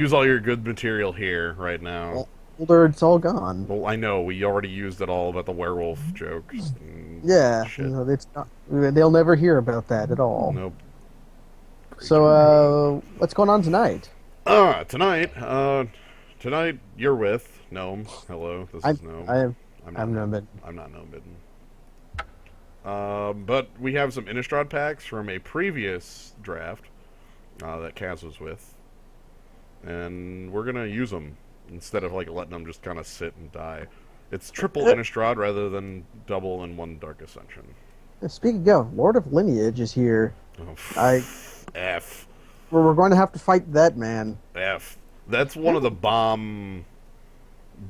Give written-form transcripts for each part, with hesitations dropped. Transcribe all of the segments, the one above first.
use all your good material here right now. Older, it's all gone. Well, I know we already used it all about the werewolf jokes and Yeah, shit. it's not. They'll never hear about that at all. Nope. So, Creature. what's going on tonight? Tonight you're with Gnome. Hello, this I, is Gnome. I, I'm not I'm no Gnome. bit. I'm not Gnome Bitten. But we have some Innistrad packs from a previous draft that Kaz was with, and we're gonna use them instead of like letting them just kind of sit and die. It's triple Innistrad rather than double in one Dark Ascension. Speaking of, Lord of Lineage is here. Oh, I, F. we're going to have to fight that man. F. That's one of the bombmen.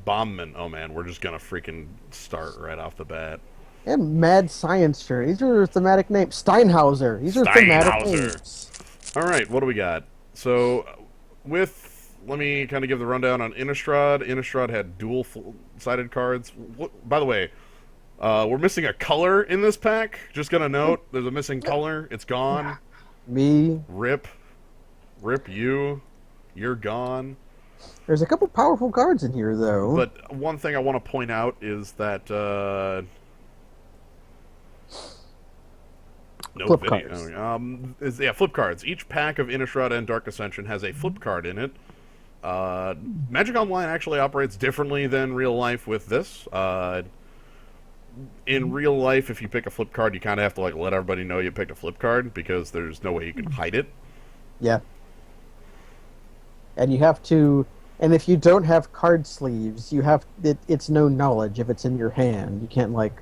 Oh man, we're just gonna freaking start right off the bat. And Mad Science Shirt. These are thematic names. Steinhauser. These are thematic Steinhauser. names. All right, what do we got? So, let me kind of give the rundown on Innistrad. Innistrad had dual-sided cards. By the way, we're missing a color in this pack. Just gonna note, there's a missing color. It's gone. Me. Rip, rip you. You're gone. There's a couple powerful cards in here, though. But one thing I want to point out is that no Flip video. cards. Flip cards. Each pack of Innistrad and Dark Ascension has a flip card in it. Magic Online actually operates differently than real life with this. In real life, if you pick a flip card, you kind of have to like let everybody know you picked a flip card because there's no way you can hide it. Yeah. And you have to, and if you don't have card sleeves, it's no knowledge if it's in your hand. You can't like.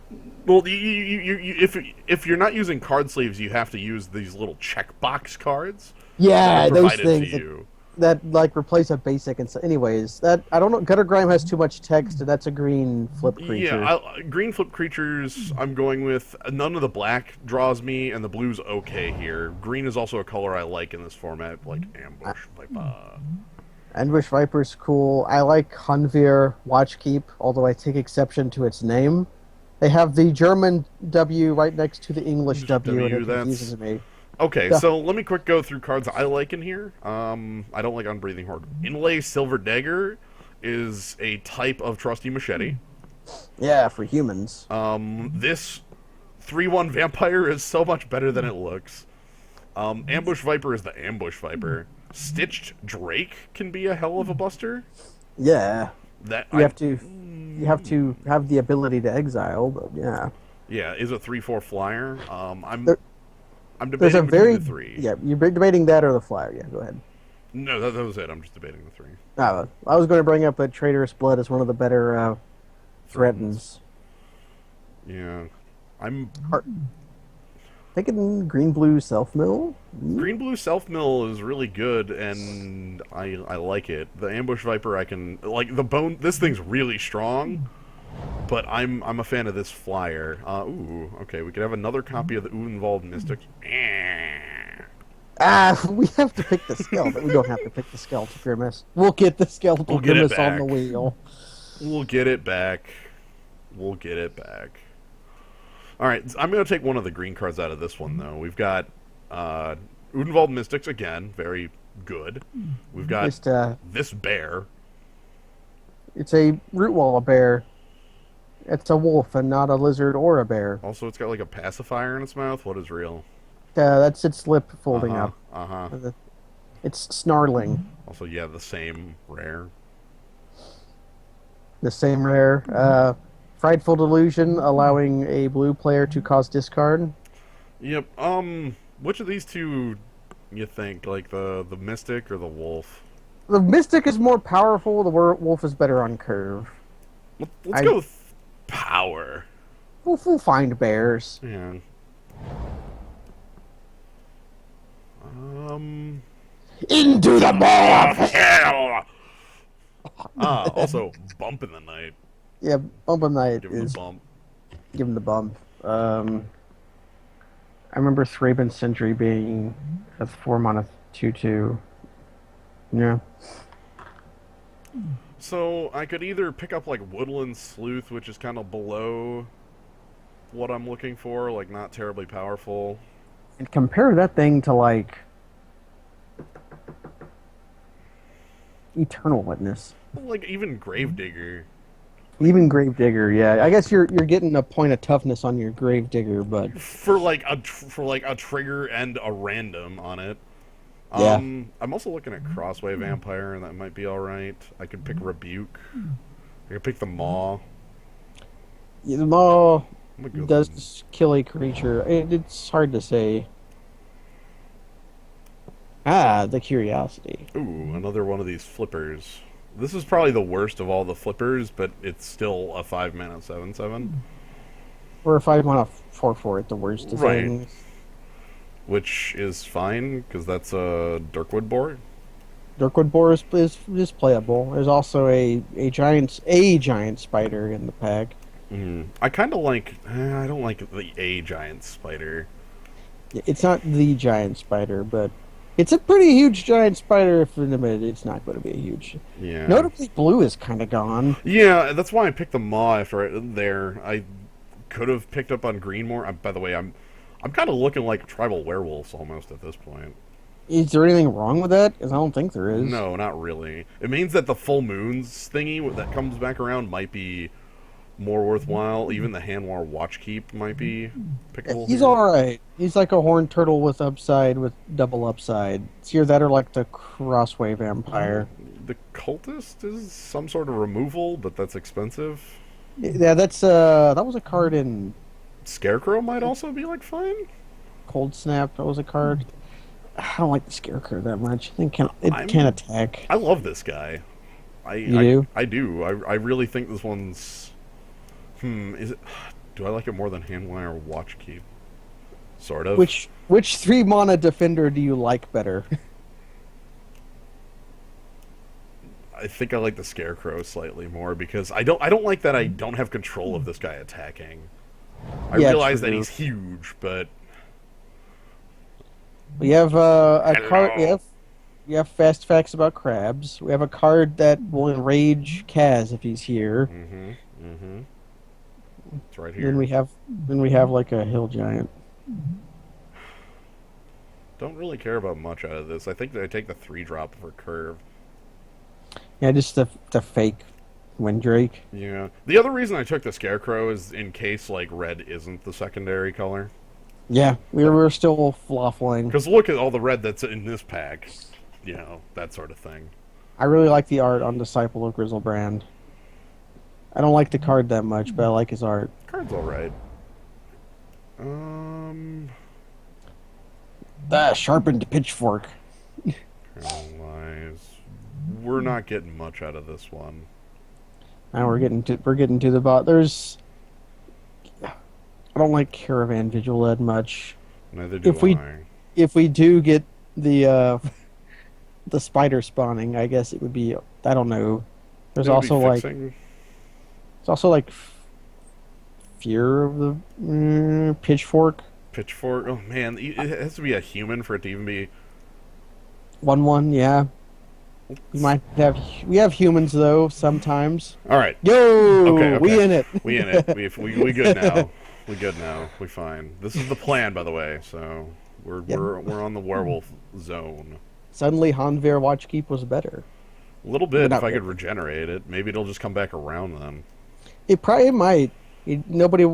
Well, if you're not using card sleeves, you have to use these little checkbox cards that Yeah, are those provided things to you. that like replace a basic and so. Anyways, that I don't know. Gutter Grime has too much text, and that's a green flip creature. Yeah, green flip creatures. I'm going with none of the black draws me, and the blue's okay here. Green is also a color I like in this format, like ambush, Ambush Viper's cool. I like Hunveer Watchkeep, although I take exception to its name. They have the German W right next to the English W, and it confuses me. Okay, Yeah, so let me quick go through cards I like in here. I don't like Unbreathing Horde. Inlay Silver Dagger is a type of Trusty Machete. yeah, for humans. This 3/1 Vampire is so much better than it looks. Ambush Viper is the Ambush Viper. Stitched Drake can be a hell of a buster. Yeah, That you have to you have to have the ability to exile, but yeah. Yeah, is a 3/4 flyer. There, I'm there's a debating between very the three. yeah. You're debating that or the flyer. Yeah, go ahead. No, that was it. I'm just debating the three. I was going to bring up that Traitorous Blood is one of the better threatens. Yeah, I'm Thinking Green Blue Self Mill. Green Blue Self Mill is really good, and I like it. The Ambush Viper, I can like the bone. This thing's really strong, but I'm a fan of this flyer. Okay, we could have another copy of the Udenwald Mystics. We have to pick the skeleton. We don't have to pick the skeletal grimace. We'll get the skeletal We'll get it grimace on the back. wheel. We'll get it back. We'll get it back. All right, I'm going to take one of the green cards out of this one, though. We've got Udenwald Mystics again, very good. We've got Just, this bear. it's a Rootwall bear. It's a wolf and not a lizard or a bear. Also, it's got like a pacifier in its mouth. What is real? That's its lip folding up. Uh-huh. It's snarling. Also, yeah, the same rare. The same rare. Frightful Delusion, allowing a blue player to cause discard. Yep. Which of these two you think? Like the Mystic or the Wolf? The Mystic is more powerful. The Wolf is better on curve. Let's go with power. We'll find bears. Yeah. Into the maw! Hell! Also, Bump in the Night. Yeah, Bump of Night Give him is a bump. give him the bump. I remember Thraben Sentry being a 4-mana 2/2. Yeah. So, I could either pick up, like, Woodland Sleuth, which is kind of below what I'm looking for, like, not terribly powerful. And compare that thing to, like, Eternal Witness. Like even Gravedigger. Even Gravedigger, yeah. I guess you're getting a point of toughness on your Gravedigger, but For like a trigger and a random on it. yeah. I'm also looking at Crossway Vampire, and that might be all right. I could pick Rebuke. I could pick the Maw. The Maw I'm gonna go with does kill a creature. It's hard to say. Ah, the Curiosity. ooh, another one of these flippers. This is probably the worst of all the flippers, but it's still a 5-mana 7/7, Or if I want a 4/4 at the worst of right? things. Which is fine because that's a Dirkwood board. Dirkwood Boar is playable. There's also a giant spider in the pack. I kind of like. I don't like the A giant spider. It's not the giant spider, but it's a pretty huge giant spider. If limited, it's not going to be a huge. Yeah. Notably, blue is kind of gone. Yeah, that's why I picked the Maw after there. I could have picked up on Greenmore. By the way, I'm kind of looking like tribal werewolves almost at this point. Is there anything wrong with that? Because I don't think there is. No, not really. It means that the full moons thingy that comes back around might be more worthwhile. Even the Hanwar Watchkeep might be pickable. He's here. all right. He's like a horned turtle with upside, with double upside. It's either that or like the Crossway Vampire. The Cultist is some sort of removal, but that's expensive. Yeah, that was a card in Scarecrow might also be like fine. Cold Snap. That was a card. I don't like the Scarecrow that much. I think it I'm- can attack. I love this guy. You do? I do. I really think this one's. Is it? Do I like it more than Handwire or Watchkeep? Sort of. Which 3-mana defender do you like better? I think I like the Scarecrow slightly more because I don't like that I don't have control of this guy attacking. I Yeah, realize that true. he's huge, but We have a Hello. card. We have fast facts about crabs. We have a card that will enrage Kaz if he's here. it's right Then here. we have like a hill giant. Don't really care about much out of this. I think that I take the 3-drop for Curve. Yeah, just the fake Windrake. Yeah. The other reason I took the Scarecrow is in case like red isn't the secondary color. Yeah, we were still fluffling. Because look at all the red that's in this pack. You know, that sort of thing. I really like the art on Disciple of Grizzlebrand. I don't like the card that much, but I like his art. Card's alright. Sharpened pitchfork. Paralyze. We're not getting much out of this one. Now we're getting to the bot. I don't like Caravan Vigil that much. Neither do If we- I. If we do get the the spider spawning, I guess it would be, I don't know. There's It'll be also like fixing. it's also like Fear of the Pitchfork. Pitchfork. Oh man, it has to be a human for it to even be. 1/1, yeah. We have humans though sometimes. All right, Yo, Okay. we in it. we in it. We good now. We good now. We fine. This is the plan, by the way. So we're on the werewolf zone. Suddenly, Hanver Watchkeep was better. A little bit. But If not I could regenerate it, maybe it'll just come back around then. It probably might. Nobody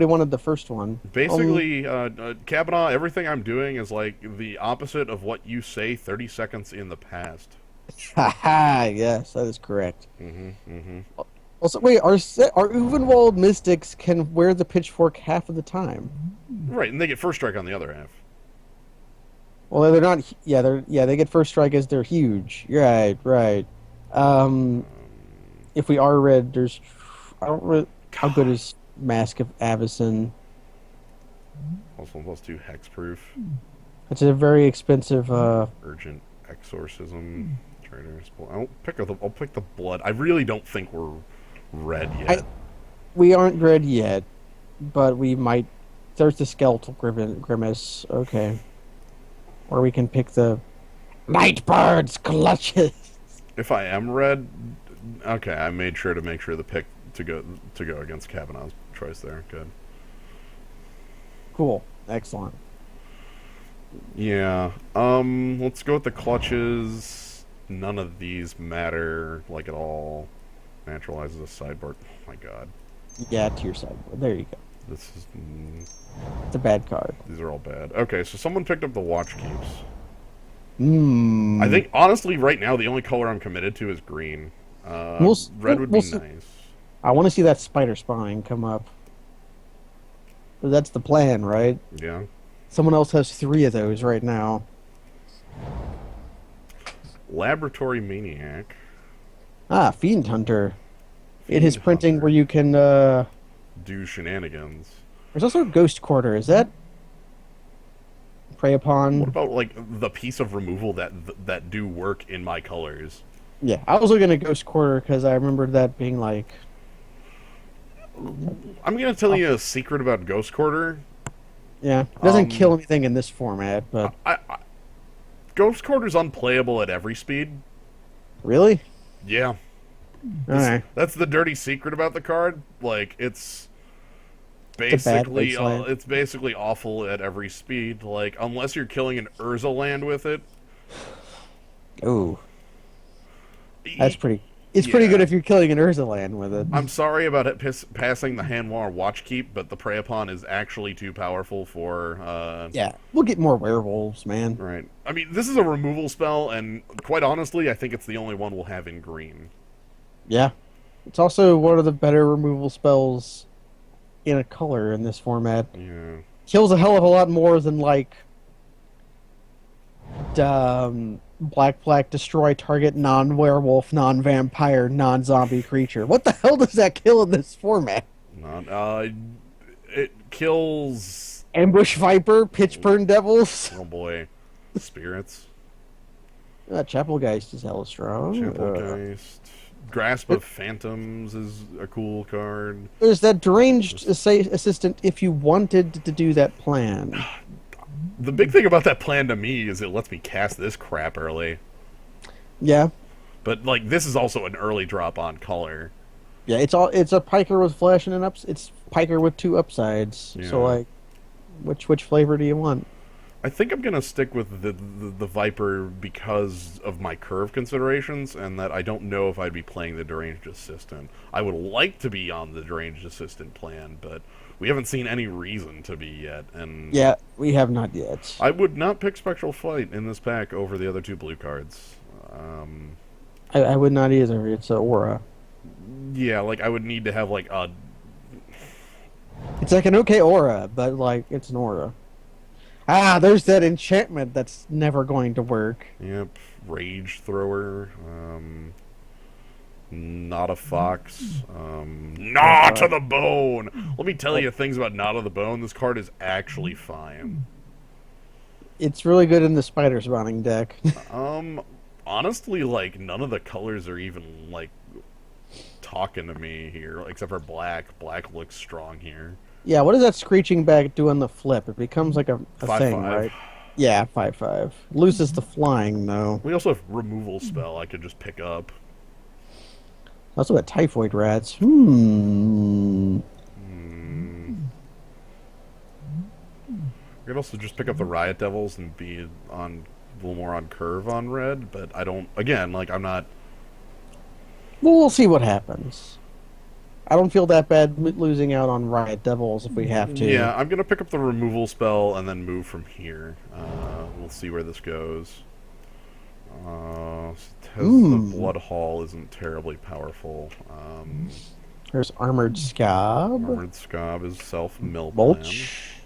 wanted the first one. Basically, Kavanaugh, everything I'm doing is like the opposite of what you say 30 seconds in the past. Haha, yes, that is correct. Mm-hmm. Also, wait, our Uvenwald Mystics can wear the pitchfork half of the time. Right, and they get first strike on the other half. Well, they're not. Yeah, they get first strike as they're huge. Right. If we are red, there's. I don't really. How good is Mask of Avacyn? Also, +2 hexproof. It's a very expensive. Urgent exorcism. Trader's blood. I'll pick the blood. I really don't think we're red yet. We aren't red yet, but we might. There's the skeletal grimace. Okay. Or we can pick the Nightbird's clutches. If I am red, okay, I made sure to make sure the pick to go against Kavanaugh's choice there. Good. Cool. Excellent. Yeah. Let's go with the clutches. none of these matter like at all. Naturalizes a sideboard. Oh my god. Yeah, to your side. There you go. This is. It's a bad card. These are all bad. Okay, so someone picked up the watch keeps. Hmm. I think, honestly, right now, the only color I'm committed to is green. Red would be nice. I want to see that spider spine come up. That's the plan, right? Yeah. Someone else has 3 of those right now. Laboratory Maniac. Ah, Fiend Hunter. It is Fiend printing Hunter. where you can. Do shenanigans. There's also Ghost Quarter. Is that prey upon? What about, like, the piece of removal that do work in my colors? Yeah, I was looking at Ghost Quarter because I remembered that being like. I'm going to tell you a secret about Ghost Quarter. Yeah, it doesn't kill anything in this format, but Ghost Quarter's unplayable at every speed. really, Yeah. all right. That's the dirty secret about the card. Like, it's It's a bad basically wasteland. it's basically awful at every speed. Like, unless you're killing an Urza land with it. Ooh, that's pretty. It's pretty good if you're killing an Urza land with it. I'm sorry about it passing the Hanwar Watchkeep, but the Prey Upon is actually too powerful for. Yeah, we'll get more werewolves, man. Right. I mean, this is a removal spell, and quite honestly, I think it's the only one we'll have in green. Yeah, it's also one of the better removal spells in a color in this format. Yeah. Kills a hell of a lot more than like black destroy target non-werewolf, non-vampire, non-zombie creature. What the hell does that kill in this format? Not. It kills. Ambush Viper, Pitchburn Devils. Oh boy, spirits. Chapelgeist is hella strong. Chapelgeist. Grasp of Phantoms is a cool card. There's that deranged assistant if you wanted to do that plan. The big thing about that plan to me is it lets me cast this crap early. Yeah. But like this is also an early drop on color. Yeah, it's a piker with flash and an ups. It's piker with 2 upsides. Yeah. So like, which flavor do you want? I think I'm gonna stick with the Viper because of my curve considerations, and that I don't know if I'd be playing the Deranged Assistant. I would like to be on the Deranged Assistant plan, but we haven't seen any reason to be yet. And Yeah, we have not yet. I would not pick Spectral Flight in this pack over the other 2 blue cards. I would not either. It's a aura. Yeah, like I would need to have like a. It's like an okay aura, but like it's an aura. Ah, there's that enchantment that's never going to work. Yep, Rage Thrower. Not a Fox. Gnaw to the Bone! Let me tell you things about Gnaw to the Bone. This card is actually fine. It's really good in the spider spawning deck. Honestly, like, none of the colors are even, like, talking to me here, except for black. Black looks strong here. Yeah, what does that screeching back do on the flip? It becomes like a 5/5. thing, right? Yeah, 5/5. Loses the flying, though. We also have Removal Spell I could just pick up. Also got Typhoid Rats. I could also just pick up the Riot Devils and be on a little more on curve on red, but I don't. Again, like I'm not. Well, we'll see what happens. I don't feel that bad losing out on Riot Devils if we have to. Yeah, I'm gonna pick up the removal spell and then move from here. We'll see where this goes. The Blood Hall isn't terribly powerful. There's Armored Scob. Armored Scob is self-mill. Mulch.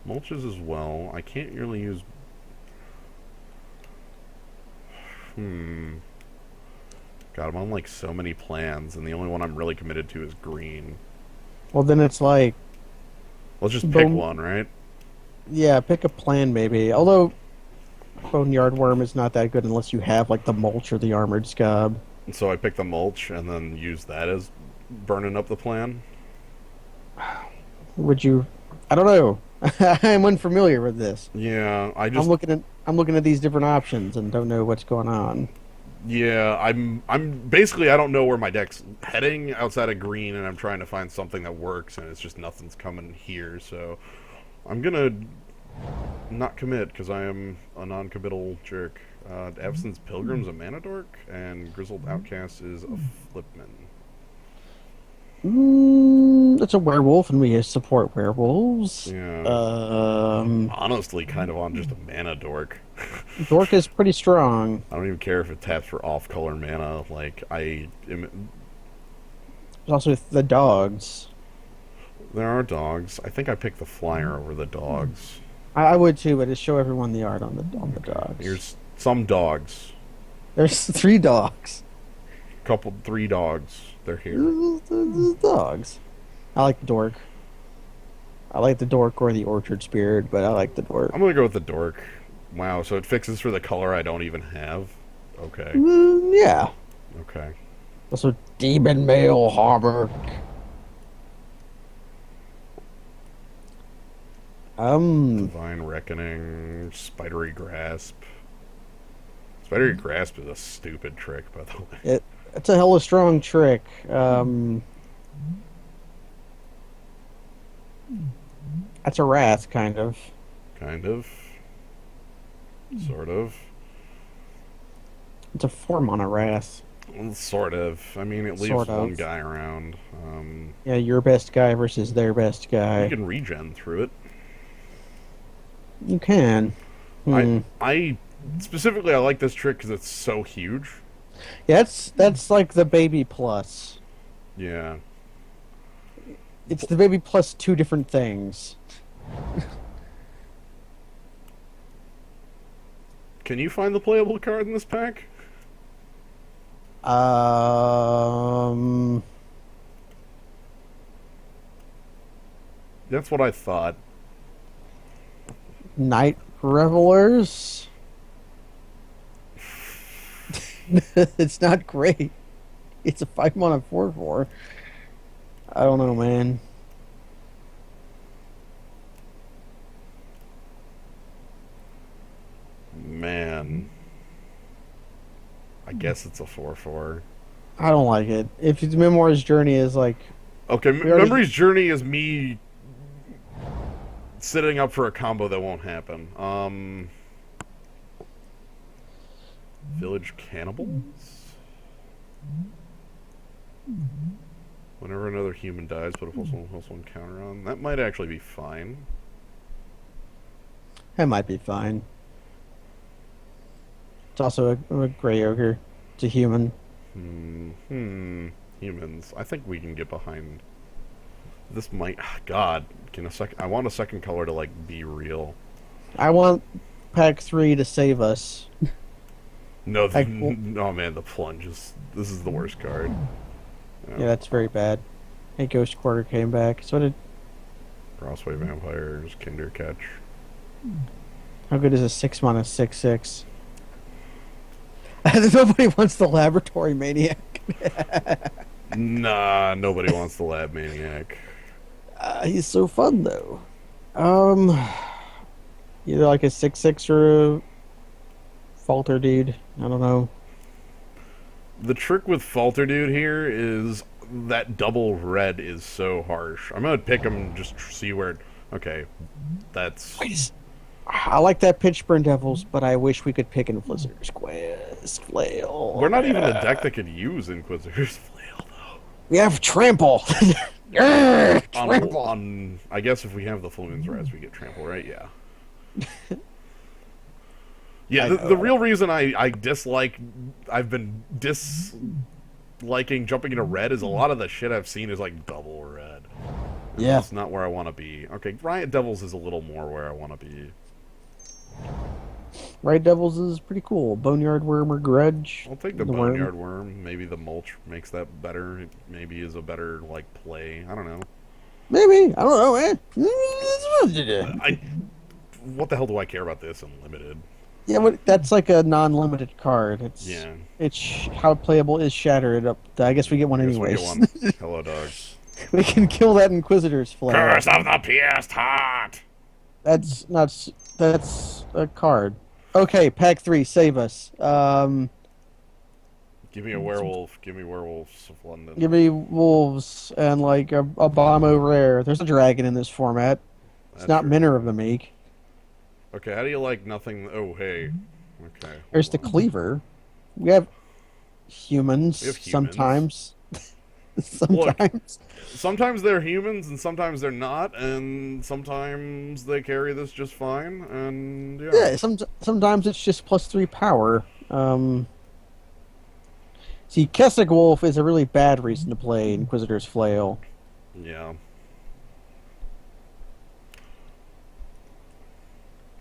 Mulches as well. I can't really use. God, I'm on like so many plans, and the only one I'm really committed to is green. Well, then it's like, Let's just pick Bone- one, right? yeah, pick a plan maybe. Although Boneyard Worm is not that good unless you have like the Mulch or the Armored Scob. And so I pick the mulch and then use that as burning up the plan. Would you? I don't know. I'm unfamiliar with this. Yeah, I'm looking at these different options and don't know what's going on. Yeah, I'm basically I don't know where my deck's heading outside of green, and I'm trying to find something that works, and it's just nothing's coming here. So I'm gonna not commit because I am a non-committal jerk. Absence Pilgrim's a mana dork, and Grizzled Outcast is a Flipman. It's a werewolf, and we support werewolves. Yeah. Um, Honestly, kind of on just a mana dork. Dork is pretty strong. I don't even care if it taps for off-color mana. Like, There's also the dogs. there are dogs. I think I picked the flyer over the dogs. I would too, but just show everyone the art on the dogs. Here's some dogs. There's 3 dogs. Three dogs. They're here. The dogs. I like the dork. I like the dork or the orchard spirit, but I like the dork. I'm gonna go with the dork. Wow, so it fixes for the color I don't even have? Okay. Yeah. Okay. Also, demon male harbor. Divine Reckoning, Spidery Grasp. Spidery Grasp is a stupid trick, by the way. It's a hella strong trick. That's a wrath, kind of. Kind of. Sort of. It's a 4-mana wrath. Well, sort of. I mean, it leaves Sort of. one guy around. Yeah, your best guy versus their best guy. You can regen through it. You can. I specifically, I like this trick because it's so huge. Yeah, that's like the baby plus. Yeah. It's the baby plus 2 different things. Can you find the playable card in this pack? That's what I thought. Night Revelers. It's not great. It's a 5-mana 4/4. I don't know, man. Man. I guess it's a 4/4. I don't like it. If the Memoir's Journey is like... Okay, already... Memory's Journey is me setting up for a combo that won't happen. Village Cannibals? Whenever another human dies, put a +1/+1 counter on. That might actually be fine. That might be fine. It's also a gray ogre. It's a human. Humans. I think we can get behind. This might. God, I want a second color to like be real. I want pack 3 to save us. No, oh man, the plunge is. This is the worst card. Yeah, that's very bad. Hey, Ghost Quarter came back. So did. Crossway Vampires, Kinder Catch. How good is a 6-mana 6/6? Nobody wants the Laboratory Maniac. Nah, nobody wants the Lab Maniac. He's so fun though. Either like a 6/6 or a Falter Dude. I don't know. The trick with Falter Dude here is that double red is so harsh. I'm gonna pick him just to see where. Okay, that's. I like that Pitchburn Devils, but I wish we could pick Inquisitor's Quest Flail. We're not even a deck that could use Inquisitor's Flail, though. We have Trample. Trample. I guess if we have the Flumin's Res, we get Trample, right? Yeah. Yeah, the real reason I've been disliking jumping into red is a lot of the shit I've seen is like double red. Yeah. That's not where I want to be. Okay, Riot Devils is a little more where I want to be. Riot Devils is pretty cool. Boneyard Worm or Grudge. I'll take the Boneyard Worm. Maybe the Mulch makes that better. It maybe is a better, like, play. I don't know. Maybe. I don't know, man. What the hell do I care about this Unlimited? Yeah, but that's like a non-limited card. It's how playable is Shatter. I guess we get one anyways. We get one. Hello, dogs. We can kill that Inquisitor's Flail. Curse of the Pierced Heart! That's a card. Okay, pack 3, save us. Give me a werewolf. Give me Werewolves of London. Give me wolves and like a Abomo rare. There's a dragon in this format. It's not Minner of the Meek. Okay, how do you like nothing? Oh, hey. Okay. There's the hold on. cleaver. We have humans. We have humans. Sometimes. Look, Sometimes. sometimes they're humans and sometimes they're not, and sometimes they carry this just fine, and yeah. Yeah. Sometimes it's just +3 power. See, Kessig Wolf is a really bad reason to play Inquisitor's Flail. Yeah.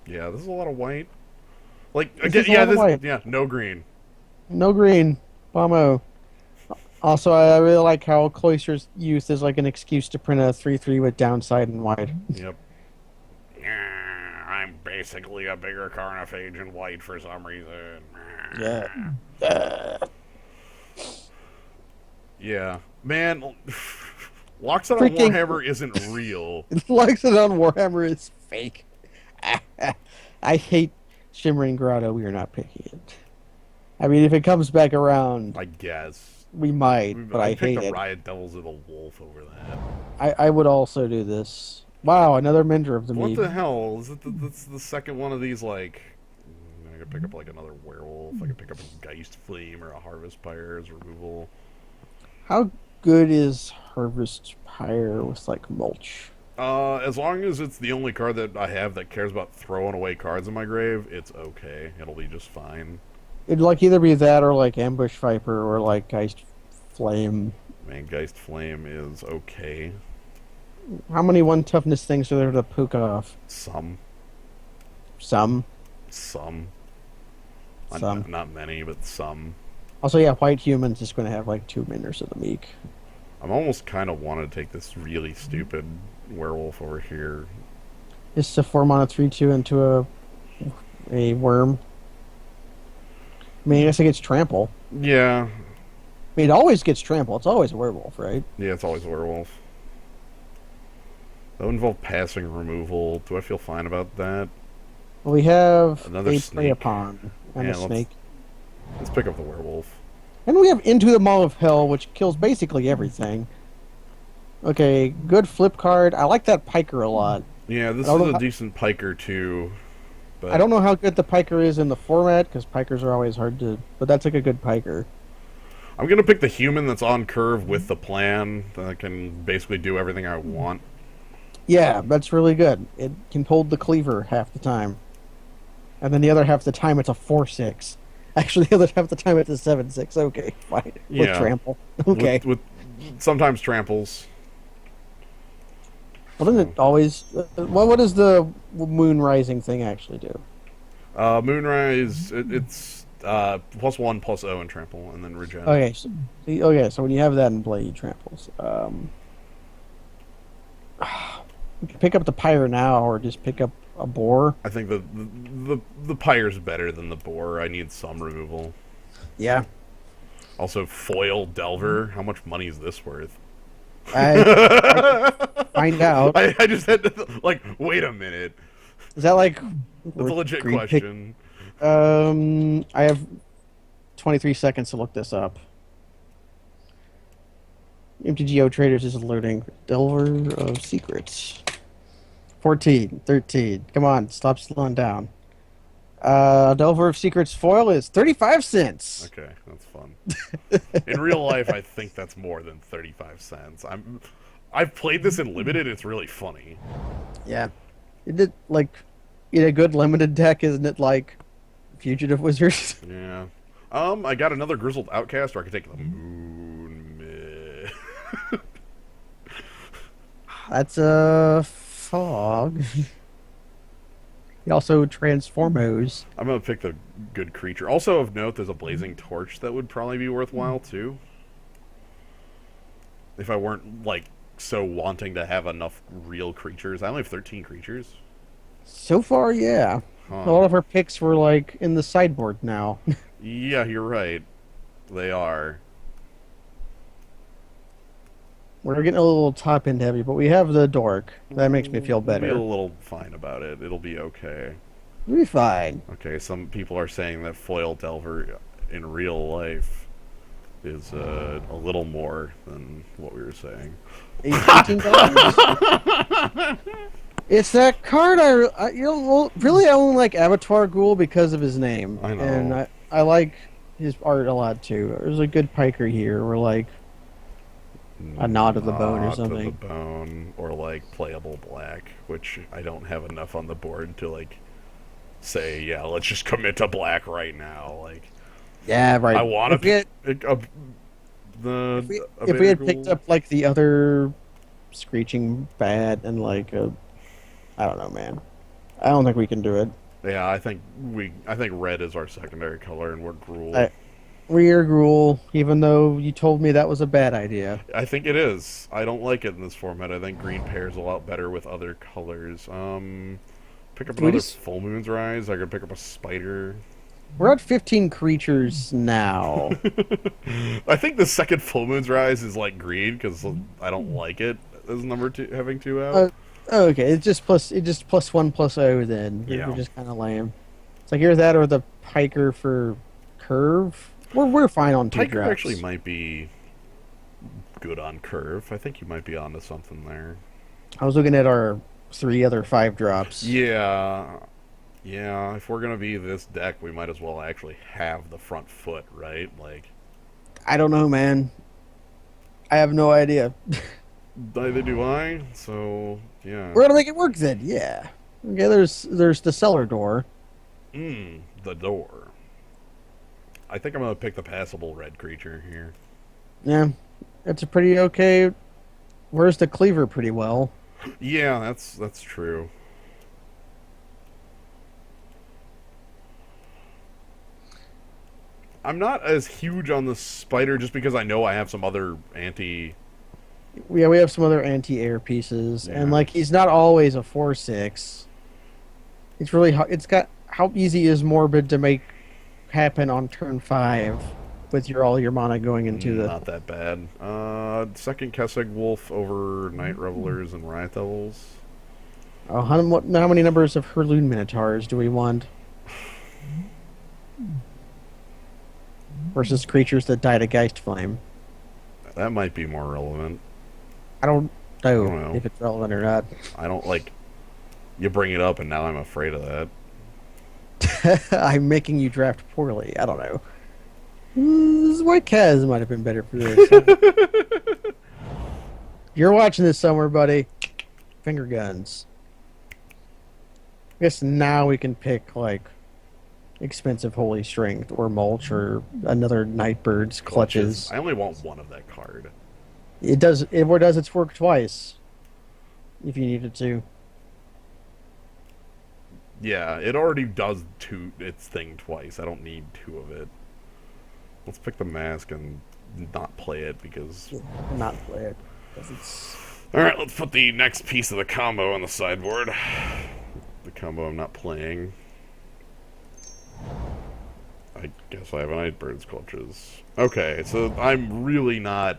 Yeah, this is a lot of white. Like, This again, is a lot of white. yeah, no green. No green. Bombo. Also, I really like how Cloister's used as like an excuse to print a 3/3 with downside and white. Yep. Yeah, I'm basically a bigger Carnophage in white for some reason. Yeah. Yeah. Man, Loxodon Freaking- Warhammer isn't real. Loxodon Warhammer is fake. I hate Shimmering Grotto. We are not picking it. I mean, if it comes back around, I guess. we might, but I hate picked the it. Riot Devils of the Wolf over that. I would also do this. Wow, another Mender of the What Mead. the hell? Is it that's the second one of these, like... I could pick up, like, another Werewolf. I could pick up a Geist Flame or a Harvest Pyre as removal. How good is Harvest Pyre with, like, mulch? As long as it's the only card that I have that cares about throwing away cards in my grave, it's okay. It'll be just fine. It'd, like, either be that or, like, Ambush Viper or, like, Geist Flame. Man, Geist Flame is okay. How many 1 toughness things are there to poke off? Some. Some. Some. Some. Not many, but some. Also, yeah, White Human's just going to have, like, 2 Menders of the Meek. I'm almost kind of want to take this really stupid Werewolf over here. Just to 4 mana 3/2 into a worm. I mean, I guess it gets trample. Yeah. I mean, it always gets trample. It's always a werewolf, right? Yeah, it's always a werewolf. That would involve passing removal. Do I feel fine about that? Well, we have Another a snake. prey upon and Yeah, a snake. Let's pick up the werewolf. And we have Into the Maw of Hell, which kills basically everything. Okay, good flip card. I like that Piker a lot. Yeah, this I is don't a know decent Piker too. But I don't know how good the Piker is in the format, because Pikers are always hard to... But that's like a good Piker. I'm gonna pick the human that's on curve with the plan that can basically do everything I want. Yeah, that's really good. It can hold the cleaver half the time. And then the other half of the time it's a 4/6. Actually, the other half of the time it's a 7/6. Okay, fine. With Yeah. trample. Okay. With sometimes tramples. Well, doesn't it always... what does the Moon Rising thing actually do? Moonrise, it's +1/+0 and trample, and then regen. Okay, so when you have that in play, you tramples. You can pick up the Pyre now, or just pick up a Boar. I think the Pyre's better than the Boar. I need some removal. Yeah. Also, Foil Delver. How much money is this worth? I find out. I just had to, like, wait a minute. Is that like... That's a legit green pick- question. I have 23 seconds to look this up. MTGO Traders is alerting. Delver of Secrets. 14, 13. Come on, stop slowing down. Delver of Secrets foil is 35 cents. Okay, that's fun. In real life, I think that's more than 35 cents. I've played this in limited. It's really funny. Yeah. It did, like, in a good limited deck, isn't it like Fugitive Wizards? Yeah. I got another Grizzled Outcast, or I could take the Moon Mist. That's a fog. He also transformos. I'm gonna pick the good creature. Also of note, there's a Blazing Torch that would probably be worthwhile too. If I weren't like so wanting to have enough real creatures. I only have 13 creatures. So far, yeah. Huh. A lot of our picks were like in the sideboard now. Yeah, you're right. They are. We're getting a little top end heavy, but we have the dork. That makes me feel I'll be a better. little fine about it. It'll be okay. We'll be fine. Okay, some people are saying that Foil Delver in real life is a little more than what we were saying. $18? It's that card well, really I only like Avatar Ghoul because of his name, I and know. I like his art a lot too. There's a good piker here, or like a nod of the bone or Not to the something. bone, or like playable black, which I don't have enough on the board to like say, yeah, let's just commit to black right now. Like, Yeah, I right. want to pick up the If we Evader had picked Ghoul. up like the other Screeching Bat and like I don't know, man. I don't think we can do it. Yeah, I think red is our secondary color, and we're Gruul. I Rear Gruul, even though you told me that was a bad idea. I think it is. I don't like it in this format. I think green pairs a lot better with other colors. Pick up Do we another just Full Moon's Rise. I could pick up a spider. We're at 15 creatures now. I think the second Full Moon's Rise is like green because I don't like it as number two, having two out. Uh, okay, it just plus one plus O then. We're Yeah, just kind of lame. It's like here's that or the Piker for curve. We're fine on two Piker actually drops. might be good on curve. I think you might be onto something there. I was looking at our three other five drops. Yeah, yeah. If we're gonna be this deck, we might as well actually have the front foot, right? Like, I don't know, man. I have no idea. neither do I. So yeah. We're gonna make it work then. Yeah. Okay. There's the cellar door. The door. I think I'm gonna pick the passable red creature here. Yeah, it's a pretty okay. Where's the cleaver pretty well? Yeah, that's true. I'm not as huge on the spider just because I know I have some other anti. Yeah, we have some other anti-air pieces, and Yeah. like he's not always a 4/6. It's really it's got how easy is Morbid to make happen on turn 5 with your all your mana going into the Not that bad. Second Kessig Wolf over Night Revelers and Riot Devils. how many numbers of Herloon Minotaurs do we want versus creatures that die to Geist Flame? That might be more relevant. I don't I know don't know. if it's relevant or not. I don't like. You bring it up, and now I'm afraid of that. I'm making you draft poorly. I don't know. This is why Kaz might have been better for this. Huh? You're watching this somewhere, buddy. Finger guns. I guess now we can pick like expensive Holy Strength or Mulch or another Nightbird's Clutches. I only want one of that card. It does its work twice if you needed to. Yeah, it already does its thing twice. I don't need two of it. Let's pick the mask and not play it because. Not play it because it's All right, let's put the next piece of the combo on the sideboard. The combo I'm not playing. I guess I have a Nightbird's Clutches. Okay, so I'm really not.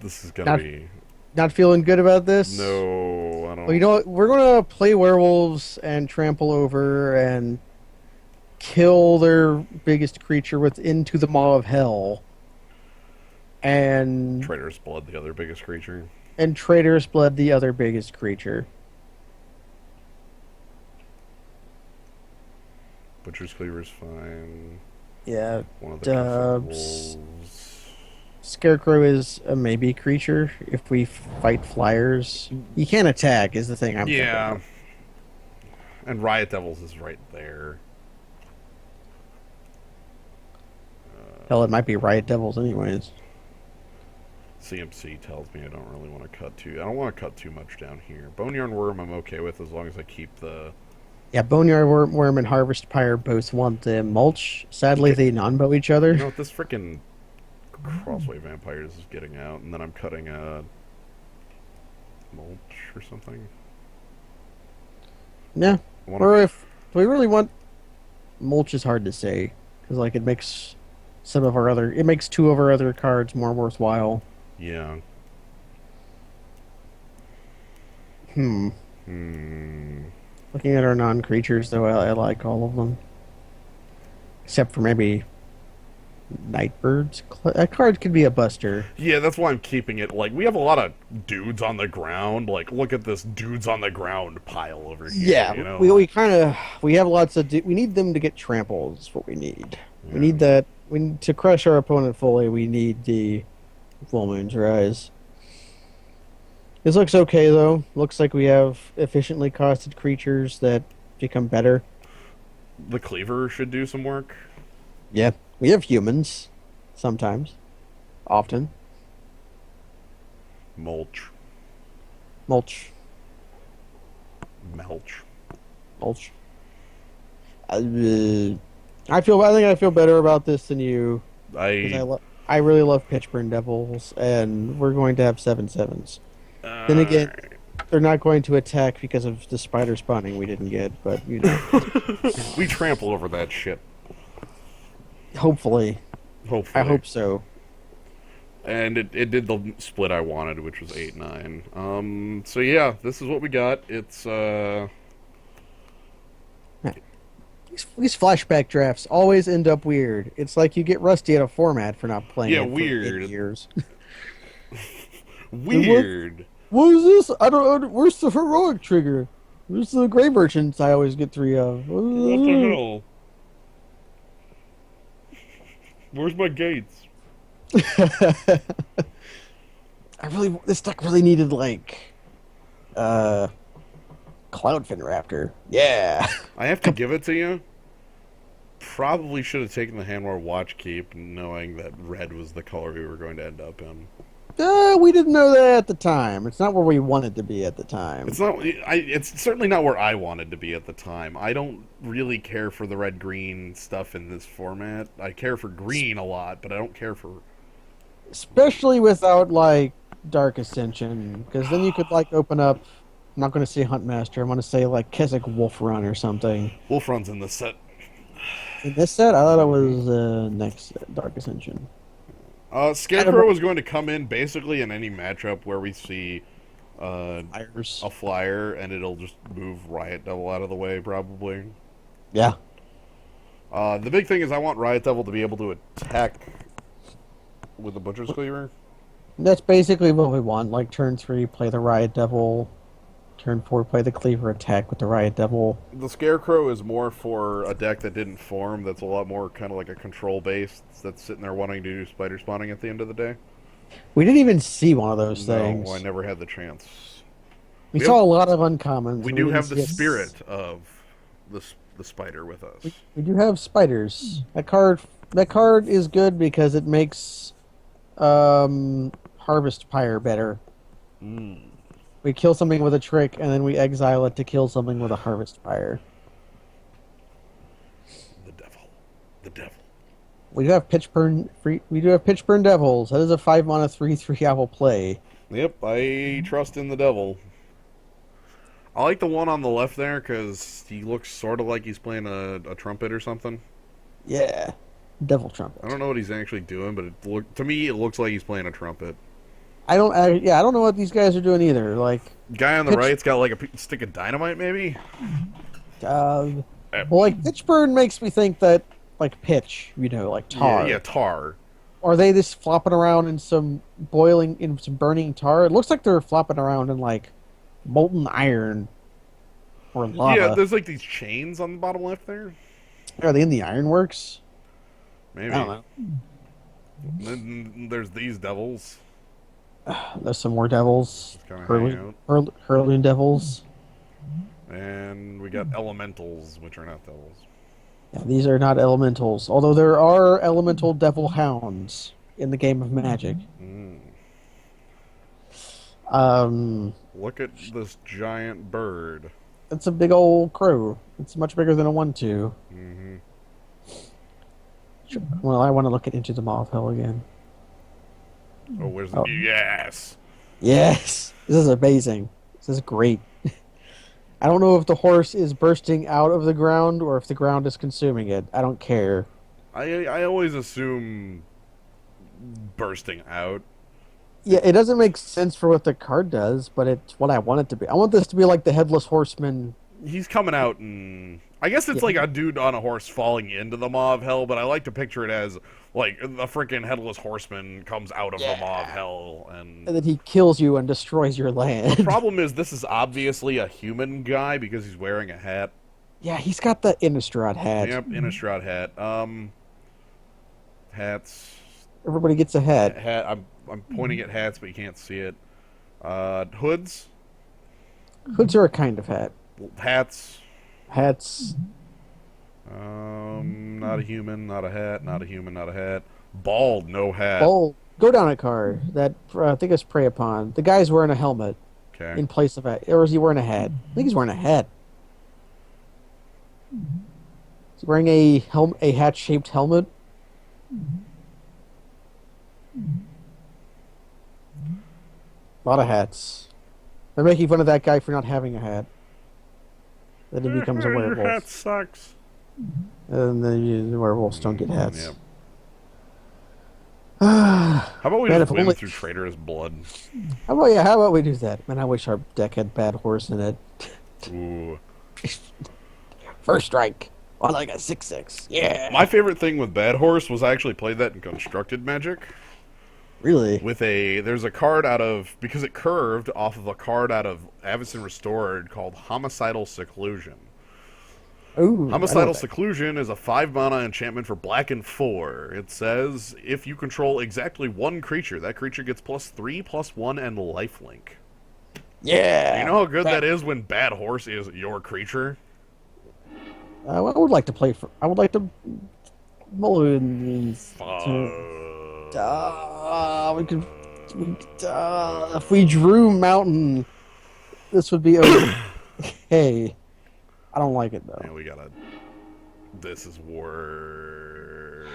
This is gonna not be not feeling good about this. no. I don't. Well, you know what? We're gonna play werewolves and trample over and kill their biggest creature with Into the Maw of Hell, and Traitor's Blood, the other biggest creature. Traitor's Blood, the other biggest creature. Butcher's Cleaver's fine. Yeah, One of the Dubs. Wolves. Scarecrow is a maybe creature if we fight flyers. You can't attack is the thing I'm thinking Yeah. of. And Riot Devils is right there. Hell, it might be Riot Devils anyways. CMC tells me I don't really want to cut too. I don't want to cut too much down here. Boneyard Worm I'm okay with as long as I keep the. Yeah, Boneyard Worm and Harvest Pyre both want the mulch. Sadly, they non-bow each other. You know what? This freaking Crossway Vampires is getting out, and then I'm cutting a mulch or something. Yeah, I wanna- or if do we really want mulch is hard to say because like it makes two of our other cards more worthwhile. Yeah. Hmm. Hmm. Looking at our non-creatures though, I like all of them except for maybe Nightbirds. That card could be a buster. Yeah, that's why I'm keeping it. Like, we have a lot of dudes on the ground. Like, look at this dudes on the ground pile over here, Yeah, you know? we kind of we have lots of we need them to get trampled. Is what we need. We Yeah. need that. We need to crush our opponent fully. We need the full moon's rise. This looks okay though. Looks like we have efficiently costed creatures that become better. The cleaver should do some work. Yeah, we have humans sometimes, often. Mulch. Mulch, Melch. mulch. I think I feel better about this than you because I. I really love Pitchburn Devils, and we're going to have 7/7s. Then again, they're not going to attack because of the spider spawning we didn't get, but you know, We trample over that shit. hopefully, Hopefully. I hope so. And it did the split I wanted, which was 8-9. So yeah, this is what we got. It's These flashback drafts always end up weird. It's like you get rusty at a format for not playing Yeah, it for weird. 8 years. weird. What is this? I don't. Where's the heroic trigger? Where's the gray merchants I always get 3 of? What the hell? Where's my gates? This deck really needed like Cloudfin Raptor. Yeah. I have to give it to you. Probably should have taken the Handwar Watch Keep, knowing that red was the color we were going to end up in. We didn't know that at the time. It's not where we wanted to be at the time. It's not. It's certainly not where I wanted to be at the time. I don't really care for the red-green stuff in this format. I care for green a lot, but I don't care for. Especially without like Dark Ascension, because then you could like open up. I'm not going to say Huntmaster. I'm going to say like Keswick Wolf Run or something. Wolf Run's in this set. In this set, I thought it was next set, Dark Ascension. Scarecrow is going to come in basically in any matchup where we see Fires. a flyer, and it'll just move Riot Devil out of the way, probably. Yeah. The big thing is I want Riot Devil to be able to attack with the Butcher's Cleaver. That's basically what we want. Like turn 3, play the Riot Devil. Turn 4, play the Cleaver, attack with the Riot Devil. The Scarecrow is more for a deck that didn't form, that's a lot more kind of like a control base that's sitting there wanting to do spider spawning at the end of the day. We didn't even see one of those things. No, I never had the chance. We saw a lot of uncommons. We and do didn't have the see a spirit of the spider with us. We do have spiders. That card is good because it makes Harvest Pyre better. We kill something with a trick, and then we exile it to kill something with a Harvest Pyre. The devil. The devil. We do have Pitchburn Devils. That is a 5-mana 3/3 I will play. Yep, I trust in the devil. I like the one on the left there because he looks sort of like he's playing a trumpet or something. Yeah. Devil Trumpet. I don't know what he's actually doing, but to me it looks like he's playing a trumpet. I don't know what these guys are doing either. Like, Guy on the right's got like a stick of dynamite, maybe. well, like Pitchburn makes me think that like pitch, like tar. Yeah, tar. Are they just flopping around in some burning tar? It looks like they're flopping around in like molten iron or lava. Yeah, there's like these chains on the bottom left there. Are they in the ironworks? Maybe. I don't know. Then there's these devils. There's some more devils. Kind of hanging Hurling devils. And we got elementals, which are not devils. Yeah, these are not elementals, although there are elemental devil hounds in the game of Magic. Look at this giant bird. It's a big old crow. It's much bigger than a 1/2. Sure. Well, I want to look at Into the Moth Hell again. Oh, where's the... Yes! Yes! This is amazing. This is great. I don't know if the horse is bursting out of the ground or if the ground is consuming it. I don't care. I always assume bursting out. Yeah, it doesn't make sense for what the card does, but it's what I want it to be. I want this to be like the Headless Horseman. He's coming out, and I guess it's Yeah. like a dude on a horse falling into the Maw of Hell, but I like to picture it as like the freaking headless horseman comes out of the Maw of Hell, and And then he kills you and destroys your the land. problem is this is obviously a human guy because he's wearing a hat. Yeah, he's got the Innistrad hat. Yep, Innistrad hat. Hats. Everybody gets a hat. Hat. I'm pointing at hats, but you can't see it. Hoods. Hoods are a kind of hat. Hats. Hats. Not a human, not a hat, not a human, not a hat. Bald, no hat. Oh, go down a card. That I think it's Prey Upon. The guy's wearing a helmet Okay. in place of a, or is he wearing a hat? I think he's wearing a hat. He's wearing a hat-shaped helmet. A lot of hats. They're making fun of that guy for not having a hat. Then he becomes a Your hat werewolf. sucks. And then the werewolves don't get hats. Yep. How about we Man, just if win only- through traitorous blood? How about we do that? Man, I wish our deck had bad horse in it. Ooh. First strike on like a 6/6. Yeah. My favorite thing with Bad Horse was I actually played that in Constructed Magic. Really? There's a card out of, because it curved off of a card out of Avacyn Restored called Homicidal Seclusion. Ooh, Homicidal Seclusion is a 5-mana enchantment for black and 4. It says, if you control exactly one creature, that creature gets +3/+1 and lifelink. Yeah. You know how good that is when Bad Horse is your creature? I would like to play for. I would like to. Mullins. We could. If we drew Mountain, this would be okay. I don't like it though. Man, we gotta. This is war.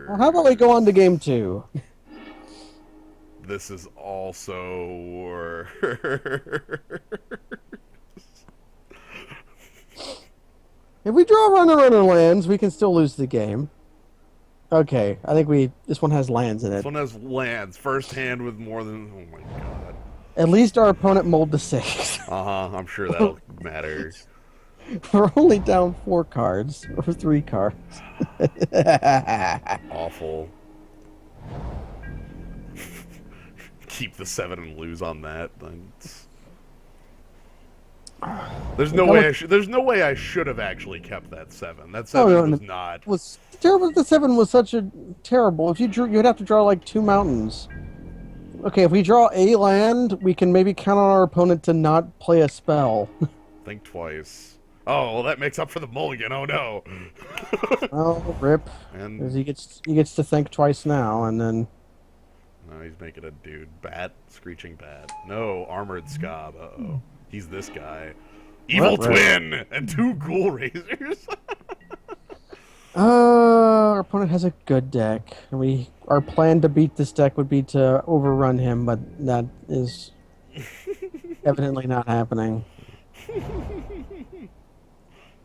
Well, how about we go on to game 2? This is also war. If we draw runner lands, we can still lose the game. Okay, I think this one has lands in This it. one has lands. First hand with more than. Oh my god. At least our opponent mulled to 6. I'm sure that'll matter. We're only down 4 cards or 3 cards. Awful. Keep the 7 and lose on that. There's no way I should have actually kept that 7. That 7 was not. Was terrible. The 7 was such a terrible. If you drew, you'd have to draw like 2 mountains. Okay, if we draw a land, we can maybe count on our opponent to not play a spell. Think twice. Oh, well, that makes up for the mulligan. Oh no. Oh, rip. And 'Cause he gets to think twice now, and then no, he's making a dude. Bat, screeching bat. No, armored scob. Uh-oh. He's this guy. Evil Right. twin and 2 ghoul raisers. our opponent has a good deck, and our plan to beat this deck would be to overrun him, but that is evidently not happening.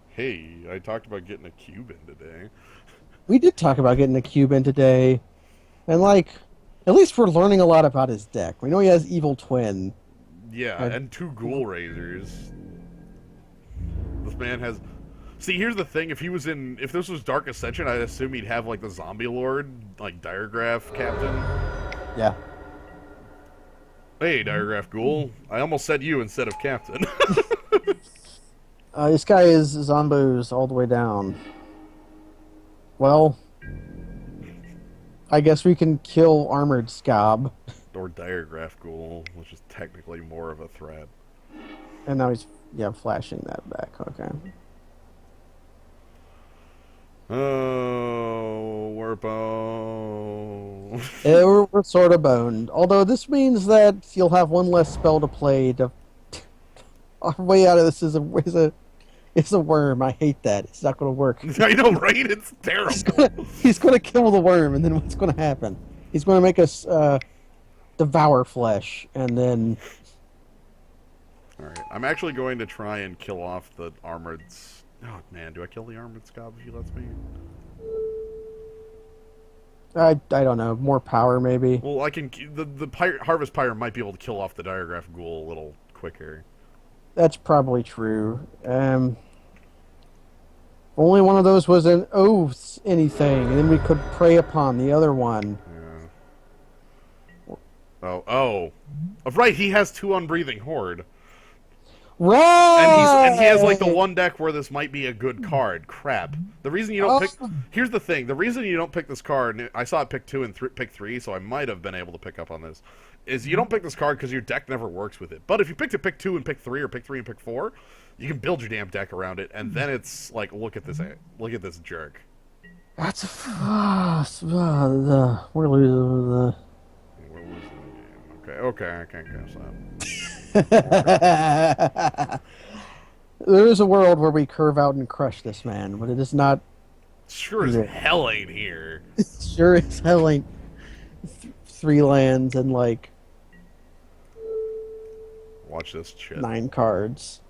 Hey, I talked about getting a cube in today. We did talk about getting a cube in today, and at least we're learning a lot about his deck. We know he has Evil Twin. Yeah, and 2 ghoul raisers. This man has. See, here's the thing: if this was Dark Ascension, I'd assume he'd have like the Zombie Lord, like Diregraph Captain. Yeah. Hey, Diregraph Ghoul. I almost said you instead of Captain. This guy is Zombos all the way down. Well, I guess we can kill Armored Scob. Or Diregraph Ghoul, which is technically more of a threat. And now he's, flashing that back. Okay. Oh, we're boned. Yeah, we're sort of boned. Although this means that you'll have one less spell to play. Our way out of this is a worm. I hate that. It's not going to work. I know, right? It's terrible. He's going to kill the worm, and then what's going to happen? He's going to make us devour flesh, and then. Alright, I'm actually going to try and kill off the armored... Oh, man, do I kill the armored scob if he lets me? I don't know. More power, maybe. Well, I can... The Harvest Pyre might be able to kill off the Diregraph Ghoul a little quicker. That's probably true. Only one of those was an oath anything, and then we could prey upon the other one. Yeah. Oh. Right, he has 2 Unbreathing Horde. Right! And he has like the one deck where this might be a good card. Crap. The reason you don't pick... Here's the thing. The reason you don't pick this card... I saw it pick 2 and pick 3, so I might have been able to pick up on this. Is you don't pick this card because your deck never works with it. But if you picked it pick 2 and pick 3, or pick 3 and pick 4, you can build your damn deck around it, and then it's like, look at this jerk. That's we're losing the. We're losing the game. Okay, I can't guess that. There is a world where we curve out and crush this man, but it is not. Sure as hell ain't here. Sure as hell ain't 3 lands and like. Watch this shit. 9 cards.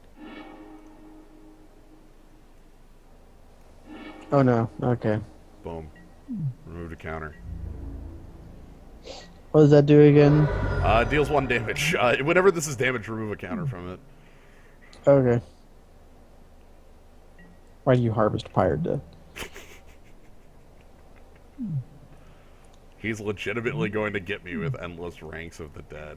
Oh no. Okay. Boom. Remove the counter. What does that do again? Deals 1 damage. Whenever this is damage, remove a counter from it. Okay. Why do you harvest Pirate Death? He's legitimately going to get me with endless ranks of the dead.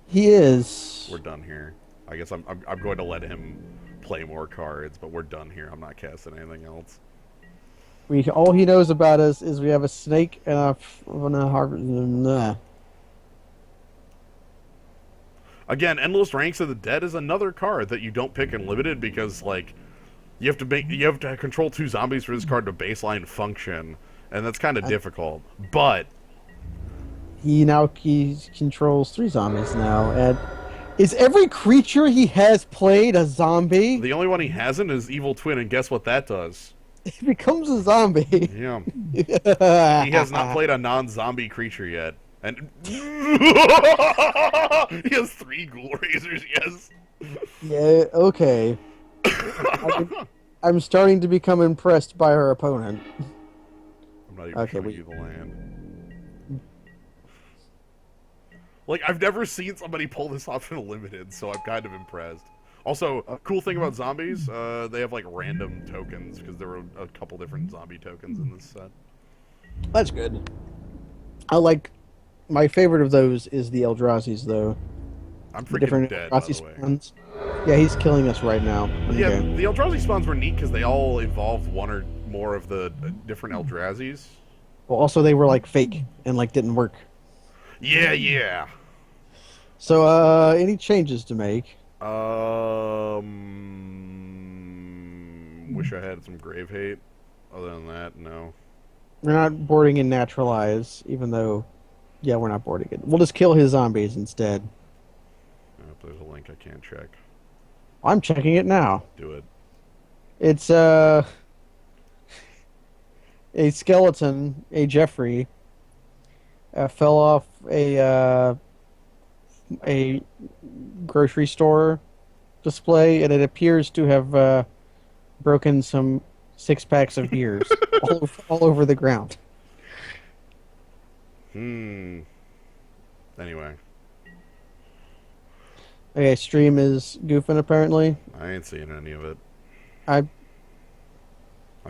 He is. We're done here. I guess I'm going to let him play more cards, but we're done here. I'm not casting anything else. All he knows about us is we have a snake and a harvest. Nah. Again, Endless Ranks of the Dead is another card that you don't pick in Limited because like you have to control 2 zombies for this card to baseline function, and that's kind of difficult. But he controls 3 zombies now, and is every creature he has played a zombie? The only one he hasn't is Evil Twin, and guess what that does? He becomes a zombie. Yeah. He has not played a non-zombie creature yet. And he has 3 Ghoul Razors, yes. Yeah, okay. I'm starting to become impressed by our opponent. I'm not even showing you the land. Like, I've never seen somebody pull this off in a Limited, so I'm kind of impressed. Also, cool thing about zombies, they have, like, random tokens, because there were a couple different zombie tokens in this set. That's good. My favorite of those is the Eldrazi's, though. I'm freaking dead, by the way. Spawns. Yeah, he's killing us right now. Yeah, the Eldrazi spawns were neat because they all involved 1 or more of the different Eldrazi's. Well, also they were, like, fake and, like, didn't work. Yeah. So, any changes to make? Wish I had some Grave Hate. Other than that, no. We're not boarding in Naturalize, even though... Yeah, we're not boarding it. We'll just kill his zombies instead. If there's a link I can't check. I'm checking it now. Do it. It's, a skeleton, a Jeffrey, fell off a grocery store display, and it appears to have broken some 6-packs of beers all over the ground. Anyway. Okay, stream is goofing apparently. I ain't seeing any of it. I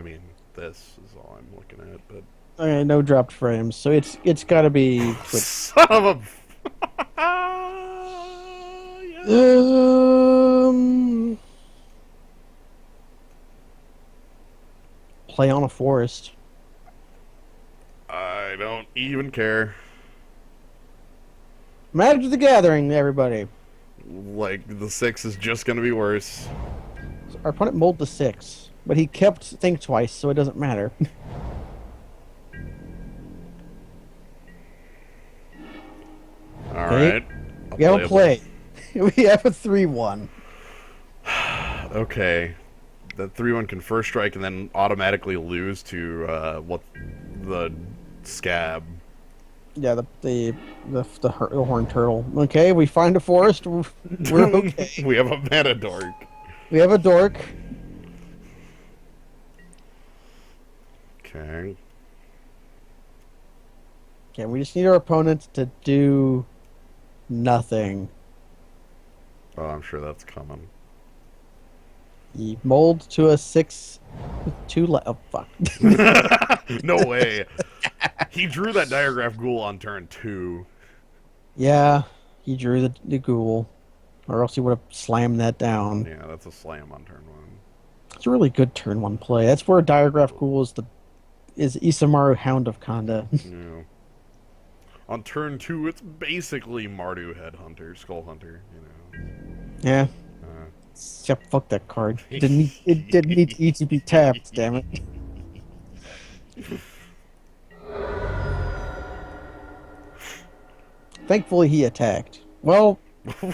mean, this is all I'm looking at, but... Okay, no dropped frames, so it's gotta be Twitch. Son of a... Play on a forest. I don't even care. Magic the Gathering, everybody. Like, the 6 is just gonna be worse. So our opponent mulled the 6, but he kept Think Twice, so it doesn't matter. Alright. We have a play. We have a 3-1. Okay. The 3-1 can first strike and then automatically lose to the scab. Yeah, the horned turtle. Okay, we find a forest. We're okay. We have a mana dork. We have a dork. Okay. Okay, we just need our opponent to do nothing. Oh, I'm sure that's coming. He mold to a 6 with 2 oh, fuck. No way. He drew that Diagraph Ghoul on turn 2. Yeah, he drew the ghoul. Or else he would have slammed that down. Yeah, that's a slam on turn 1. It's a really good turn 1 play. That's where Diagraph Ghoul is Isamaru Hound of Kanda. Yeah. On turn 2, it's basically Mardu Headhunter, Skull Hunter, you know. Yeah. Uh, Except fuck that card. It didn't need to be tapped, damn it. Thankfully he attacked. Well,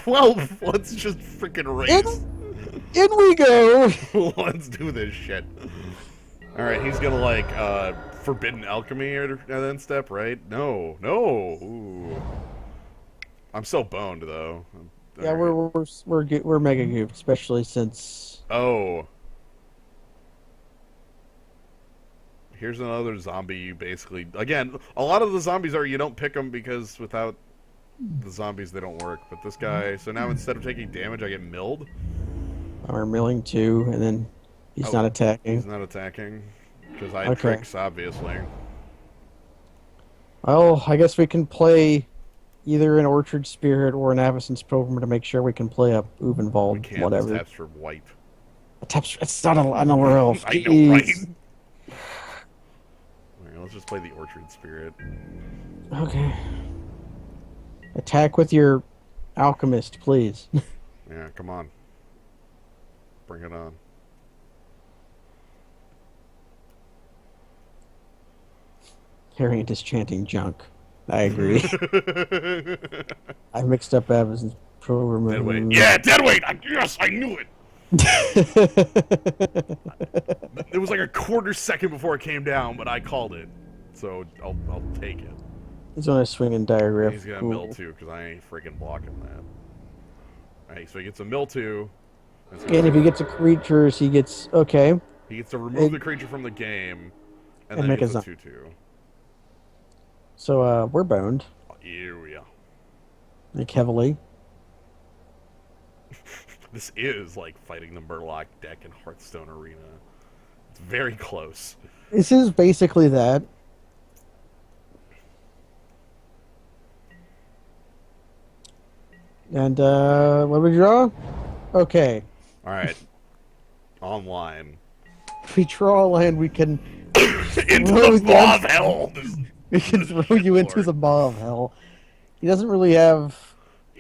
well, let's just freaking race. in we go! Let's do this shit. Alright, he's gonna like, Forbidden Alchemy or then step, right? No. Ooh. I'm so boned, though. Yeah, we're mega goop, especially since... Oh. Here's another zombie you basically... Again, a lot of the zombies are you don't pick them because without the zombies they don't work. But this guy... So now instead of taking damage, I get milled? We're milling 2, and then he's not attacking. He's not attacking. Because I had tricks, obviously. Well, I guess we can play either an Orchard Spirit or an Avacyn's Program to make sure we can play a Uvenwald, We can't. whatever. Taps for white. It's not another elf. I know, right? Alright, let's just play the Orchard Spirit. Okay. Attack with your Alchemist, please. Yeah, come on. Bring it on. Harriet is chanting junk. I agree. I mixed up Avacyn's Program. Deadweight. Yeah, Deadweight! Yes, I knew it! It was like a quarter second before it came down, but I called it. So I'll take it. He's on a swinging diagram. He's gonna mill 2, because I ain't freaking blocking that. Alright, so he gets a mill 2. And if he gets a creatures, he gets... Okay. He gets to remove the creature from the game, and then he gets a 2-2. So, we're boned. Yeah. Like, heavily. This is like fighting the Murloc deck in Hearthstone Arena. It's very close. This is basically that. And, what do we draw? Okay. Alright. Online. If we draw a land, we can... Into the maw of hell! We can throw you into the maw of hell. He doesn't really have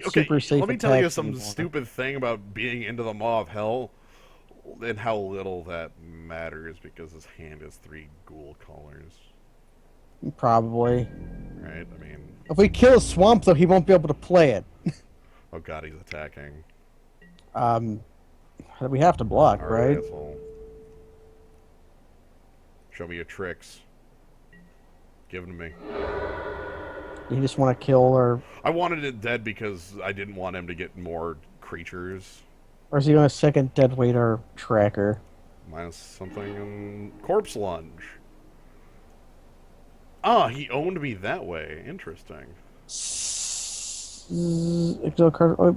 super safe let me tell you attacks some anymore. stupid thing about being into the maw of hell, and how little that matters, because his hand has 3 ghoul colors. Probably. Right? I mean... If we kill a swamp, though, he won't be able to play it. Oh god, he's attacking. We have to block, right? Asshole. Show me your tricks. Give them to me. You just want to kill, or I wanted it dead because I didn't want him to get more creatures. or is he going to second deadweight or tracker? Minus something and Corpse Lunge. Ah, he owned me that way. Interesting.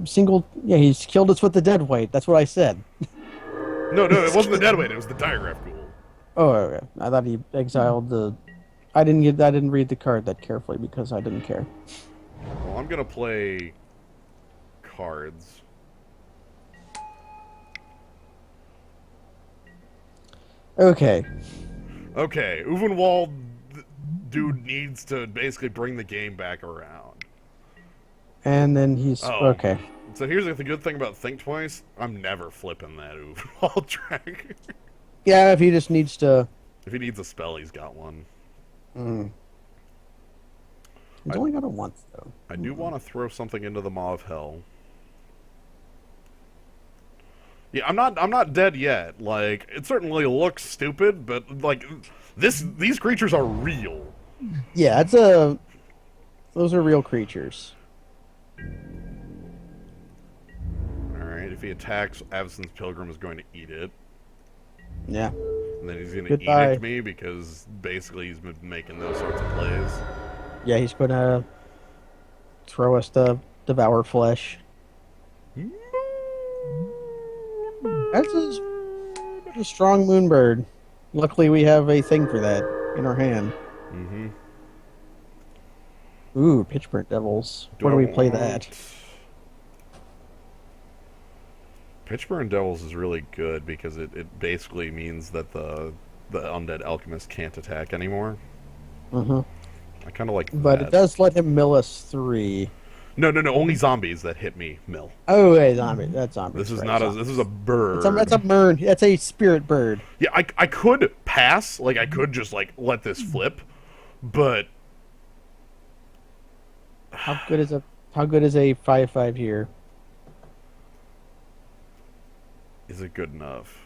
Single. Yeah, he's killed us with the deadweight. That's what I said. No, it wasn't the Deadweight. It was the Diagraph Ghoul. Oh, okay. I thought he exiled the. I didn't read the card that carefully because I didn't care. Well, I'm gonna play cards. Okay. Okay, Uvenwald dude needs to basically bring the game back around. And then he's okay. So here's the good thing about Think Twice. I'm never flipping that Uvenwald track. Yeah, if he just needs to. If he needs a spell, he's got one. He's only got it once, though. I do want to throw something into the Maw of Hell. Yeah, I'm not dead yet. Like, it certainly looks stupid, but like these creatures are real. Yeah, those are real creatures. Alright, if he attacks, Avacyn's Pilgrim is going to eat it. Yeah. And then he's going to Goodbye. edict me because basically he's been making those sorts of plays. Yeah, he's gonna throw us the Devour Flesh. That's A strong Moonbird. Luckily, we have a thing for that in our hand. Mm-hmm. Ooh, Pitchburn Devils. Where do we play that? Pitchburn Devils is really good because it basically means that the Undead Alchemist can't attack anymore. Mm-hmm. I kind of like But that. it does let him mill us 3. No. Only zombies that hit me mill. Oh, wait, zombie. That's zombie. This is not a. This is a bird. That's a Mern. That's a spirit bird. Yeah, I could pass. Like I could just like let this flip, but How good is a 5/5 here? is it good enough?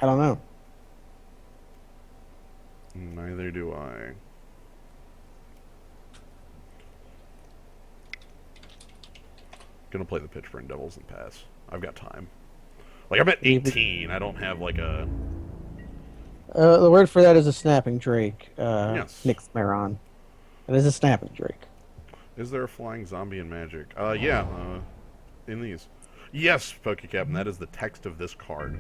I don't know. Neither do I. Gonna play the Pitchburn Devils and pass. I've got time. Like I'm at 18. I don't have like a. The word for that is a snapping drake. Yes. Nix Maron. It is a snapping drake. Is there a flying zombie in Magic? Yeah. In these. Yes, PokeCaptain. That is the text of this card.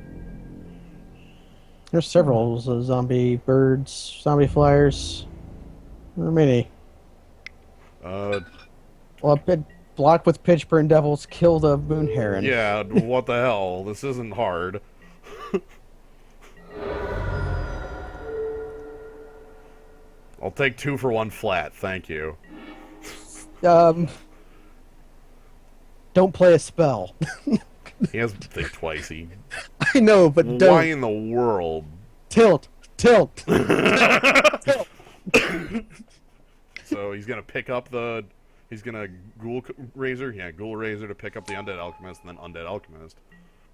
There's several zombie birds, zombie flyers. There are many. Well, block with Pitchburn Devils, kill the Moon Heron. Yeah. What the hell? This isn't hard. I'll take 2 for 1 flat. Thank you. Don't play a spell. He has to think twice. I know, but don't. Why in the world? Tilt. So he's gonna pick up the. He's gonna Ghoul Razor. Yeah, Ghoul Razor to pick up the Undead Alchemist, and then Undead Alchemist.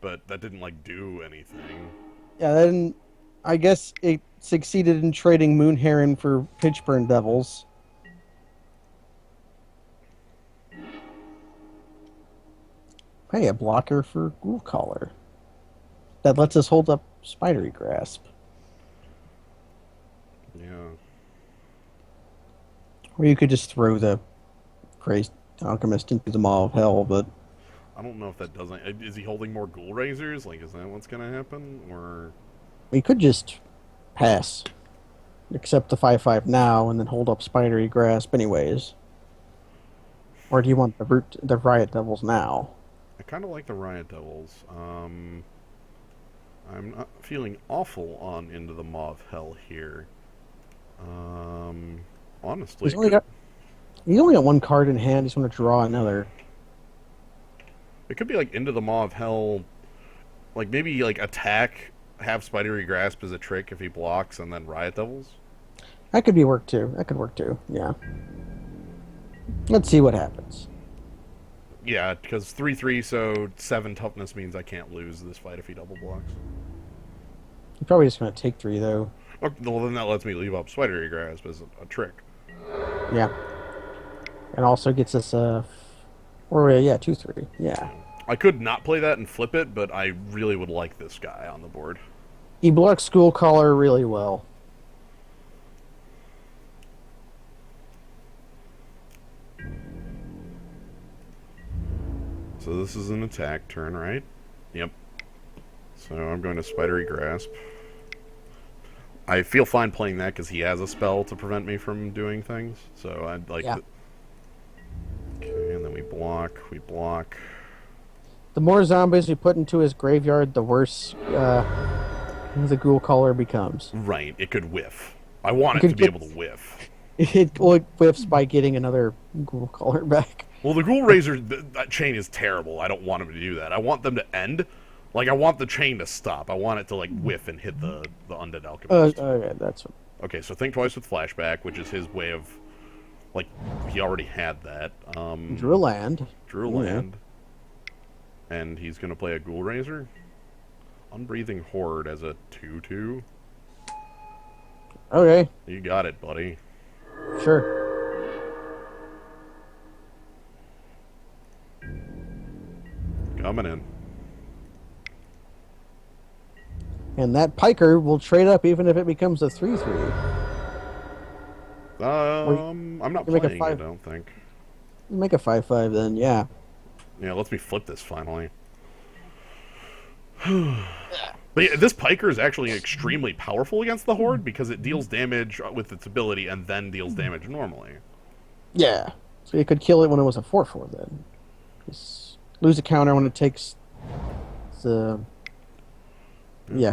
But that didn't like do anything. Yeah, then I guess it succeeded in trading Moon Heron for Pitchburn Devils. Hey, a blocker for Ghoul Caller. That lets us hold up Spidery Grasp. Yeah. Or you could just throw the Crazed Alchemist into the Maw of Hell, but I don't know if that doesn't. Is he holding more Ghoul Razors? Like, is that what's gonna happen? Or we could just pass. Accept the 5/5 now and then hold up Spidery Grasp anyways. Or do you want the Riot Devils now? I kind of like the Riot Devils. I'm not feeling awful on Into the Maw of Hell here. Honestly, He's only got one card in hand. He's going to draw another. it could be like Into the Maw of Hell, like maybe like attack, have Spidery Grasp as a trick if he blocks, and then Riot Devils. That could work too. Yeah. Let's see what happens. Yeah, because 3/3, so 7 toughness means I can't lose this fight if he double blocks. He's probably just going to take 3 though. Oh, well, then that lets me leave up Spidery Grasp as a trick. Yeah. And also gets us 2/3. Yeah. I could not play that and flip it, but I really would like this guy on the board. He blocks School Caller really well. So this is an attack turn, right? Yep. So I'm going to Spidery Grasp. I feel fine playing that because he has a spell to prevent me from doing things. So I'd like Yeah. Okay, and then we block. The more zombies we put into his graveyard, the worse the Ghoul Caller becomes. Right, it could whiff. I want it to be able to whiff. It whiffs by getting another Ghoul Caller back. Well, the Ghoul Razor, that chain is terrible. I don't want him to do that. I want them to end. Like, I want the chain to stop. I want it to, like, whiff and hit the Undead Alchemist. Okay, that's... Okay, so Think Twice with Flashback, which is his way of... Like, he already had that. Drew a land. And he's going to play a Ghoul Razor. Unbreathing Horde as a 2/2. Okay. You got it, buddy. Sure. Coming in. And that Piker will trade up even if it becomes a 3/3. I'm not make a playing it, I 5. don't think. Make a 5/5 then, yeah. Yeah, lets me flip this finally. But yeah, this Piker is actually extremely powerful against the Horde because it deals damage with its ability and then deals damage normally. Yeah. So you could kill it when it was a 4/4 then. Just lose a counter when it takes the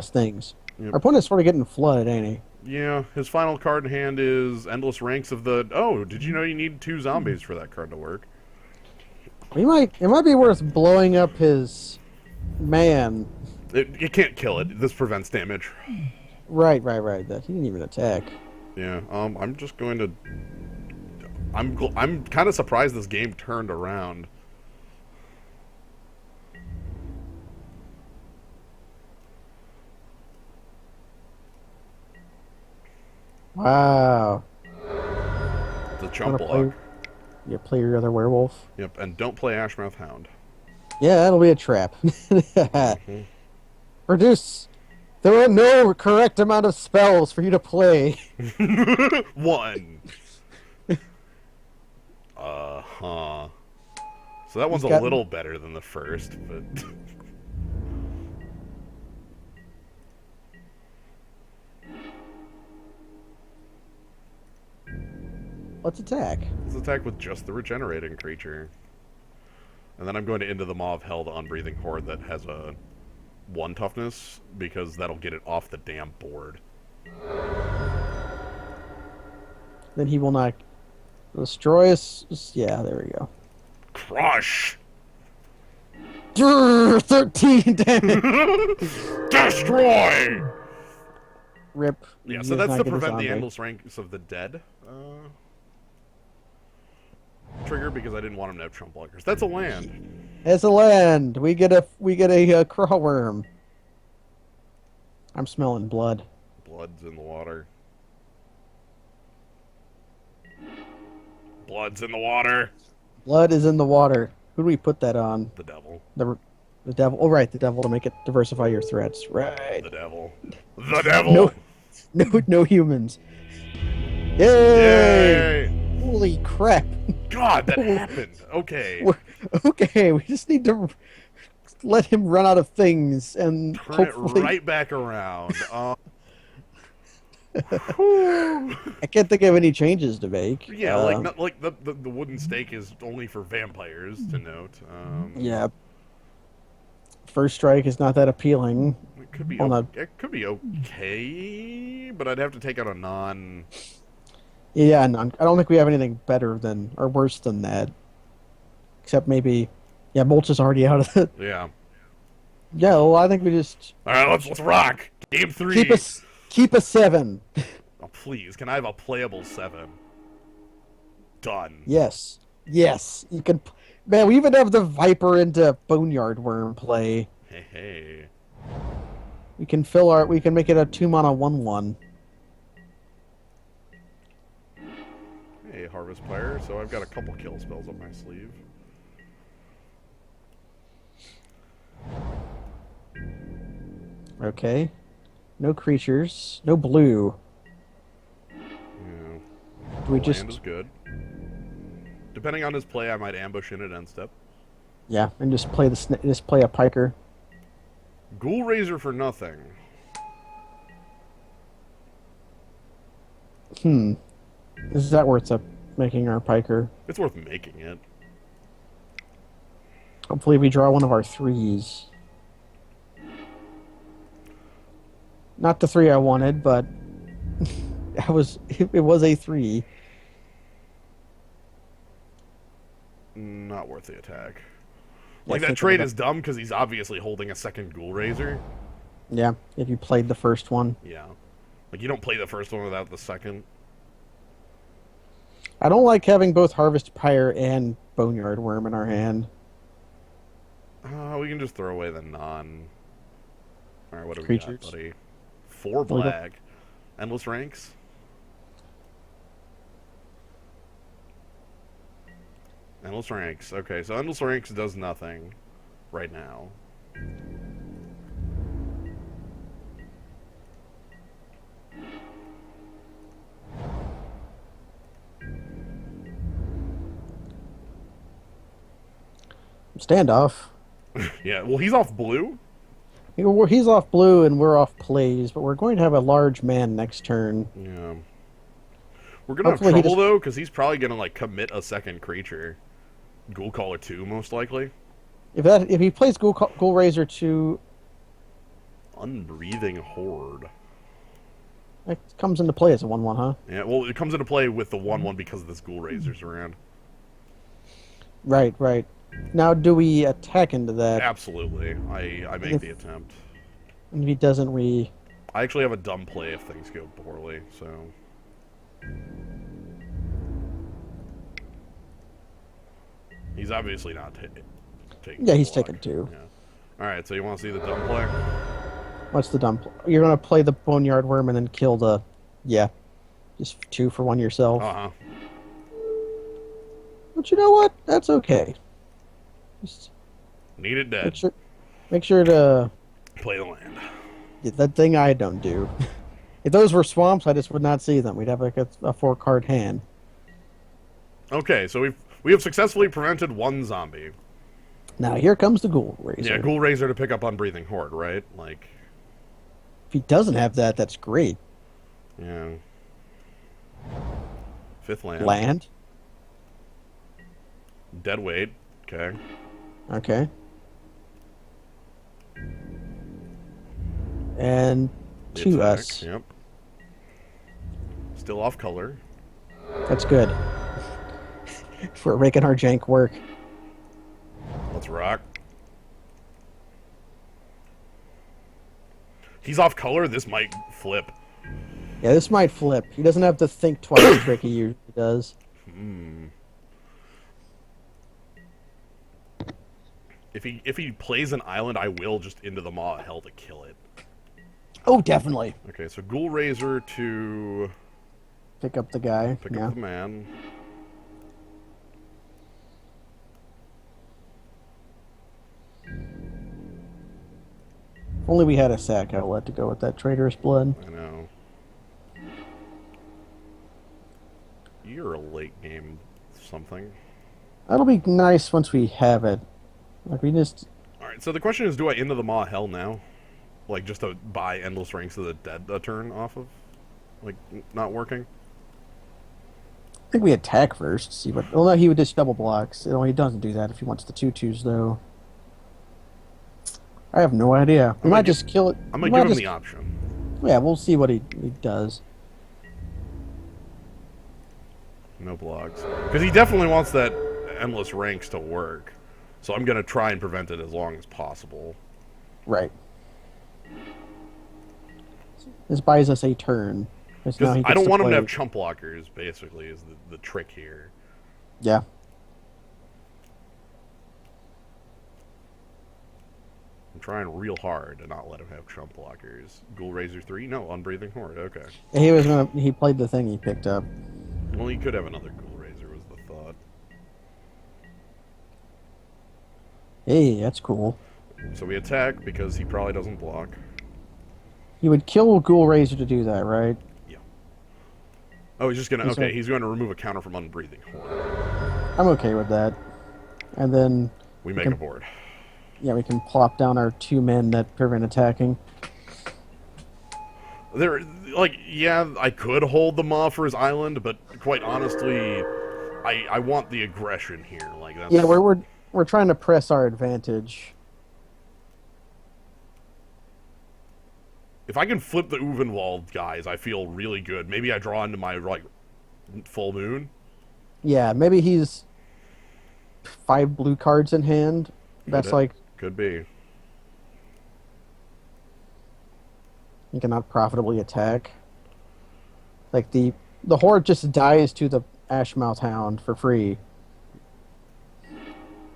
things. Yep. Our opponent's sort of getting flooded, ain't he? Yeah, his final card in hand is Endless Ranks of the... Oh, did you know you need 2 zombies for that card to work? It might be worth blowing up his man. It can't kill it. This prevents damage. Right. That he didn't even attack. Yeah, I'm just going to... I'm kind of surprised this game turned around. Wow. The chump block. You play your other werewolf. Yep, and don't play Ashmouth Hound. Yeah, that'll be a trap. Mm-hmm. Produce. There are no correct amount of spells for you to play. 1. Uh-huh. So that one's a little better than the first, but... Let's attack. Let's attack with just the regenerating creature. And then I'm going to Into the Maw of Hell, the Unbreathing Horde that has a 1 toughness, because that'll get it off the damn board. Then he will not destroy us. Yeah, there we go. Crush! 13 damage! Destroy! Rip. Yeah, so that's to prevent the Endless Ranks of the Dead trigger, because I didn't want him to have Trump blockers. That's a land. As a land, we get a crawl worm. I'm smelling blood. Blood's in the water. Blood's in the water. Blood is in the water. Who do we put that on? The devil. The devil. Oh, right, the devil to make it diversify your threats. Right. The devil. The devil. No humans. Yay! Yay! Holy crap! God, that happened. Okay. Okay, we just need to let him run out of things and Turn hopefully... it right back around. I can't think of any changes to make. Yeah, like the wooden stake is only for vampires to note. Yeah. First strike is not that appealing. It could be it could be okay, but I'd have to take out a non. Yeah, and I don't think we have anything better than or worse than that. Except maybe, yeah, Mulch is already out of it. Yeah. Yeah, well, I think we just. All right, let's rock. Game 3. Keep a 7. Oh, please, can I have a playable 7? Done. Yes, you can. Man, we even have the Viper into Boneyard Worm play. Hey. We can make it a 2-mana 1/1. Hey, Harvest player. So I've got a couple kill spells up my sleeve. Okay. No creatures. No blue. Yeah. Do we Land just... is good. Depending on his play, I might ambush in at end step. Yeah, and just play a Piker. Ghoul Razor for nothing. Is that worth making our Piker? It's worth making it. Hopefully we draw one of our 3s. Not the 3 I wanted, but it was a 3. Not worth the attack. Like, that trade is dumb because he's obviously holding a second Ghoul Razor. Yeah, if you played the first one. Yeah. Like, you don't play the first one without the second. I don't like having both Harvest Pyre and Boneyard Worm in our hand. We can just throw away the non... Alright, what do we Creatures. got, buddy? 4 black. Endless Ranks? Endless Ranks. Okay, so Endless Ranks does nothing right now. Standoff. Yeah, well, he's off blue. He's off blue and we're off plays, but we're going to have a large man next turn. Yeah. We're gonna have Hopefully he trouble just though, because he's probably gonna like commit a second creature. Ghoul Caller 2, most likely. if he plays Ghoul Raiser 2, Unbreathing Horde. it comes into play as a 1/1, huh? Yeah, well, it comes into play with the 1/1 because this Ghoul Raiser's around. Right, right. Now, do we attack into that? Absolutely. I make the attempt. And if he doesn't, we... I actually have a dumb play if things go poorly, so... He's obviously not taking... Yeah, he's block. taking 2. Yeah. Alright, so you want to see the dumb play? What's the dump? You're going to play the Boneyard Worm and then kill the... Yeah. Just 2 for 1 yourself. Uh-huh. But you know what? That's okay. Just Need it dead. make sure to... Play the land. That thing I don't do. If those were swamps, I just would not see them. We'd have like a 4-card hand. Okay, so we have successfully prevented one zombie. Now here comes the Ghoul Raiser. Yeah, Ghoul Raiser to pick up Unbreathing Horde, right? Like... If he doesn't have that, that's great. Yeah. 5th land. Land. Dead weight. Okay. Okay. And The to attack, us. Yep. Still off color. That's good. For making our jank work. Let's rock. He's off color. This might flip. Yeah, this might flip. He doesn't have to think twice the trick he usually does. If he plays an island, I will just into the Maw of Hell to kill it. Oh, definitely. Okay, so Ghoul Raiser to Pick up the guy. pick yeah. up the man. If only we had a sack outlet to go with that traitorous blood. I know. You're a late game something. That'll be nice once we have it. Like, we just... Alright, so the question is, do I into the Maw of Hell now? Like, just to buy Endless Ranks of the Dead a turn off of? Like, not working? I think we attack first. See what... Well, no, he would just double blocks. You know, he doesn't do that if he wants the 2/2s, though. I have no idea. We might just kill it. I'm going to give him the option. Yeah, we'll see what he does. No blocks. Because he definitely wants that Endless Ranks to work. So I'm going to try and prevent it as long as possible. Right. This buys us a turn. Because I don't want him to have chump blockers, basically, is the trick here. Yeah. I'm trying real hard to not let him have chump blockers. Ghoul Raiser 3? No, Unbreathing Horde, okay. He played the thing he picked up. Well, he could have another Ghoul Raiser, was the thought. Hey, that's cool. So we attack because he probably doesn't block. You would kill Ghoul Raiser to do that, right? Yeah. Oh, he's just gonna... He's Okay, gonna- he's going to remove a counter from Unbreathing Horde. I'm okay with that. And then... We make a board. Yeah, we can plop down our 2 men that prevent attacking. There, like, yeah, I could hold the Maw for his island, but quite honestly, I want the aggression here. Like, that's... Yeah, we're trying to press our advantage. If I can flip the Uvenwald guys, I feel really good. Maybe I draw into my, like, full moon. Yeah, maybe he's 5 blue cards in hand. That's like... Could be. You cannot profitably attack. Like, the Horde just dies to the Ashmouth Hound for free.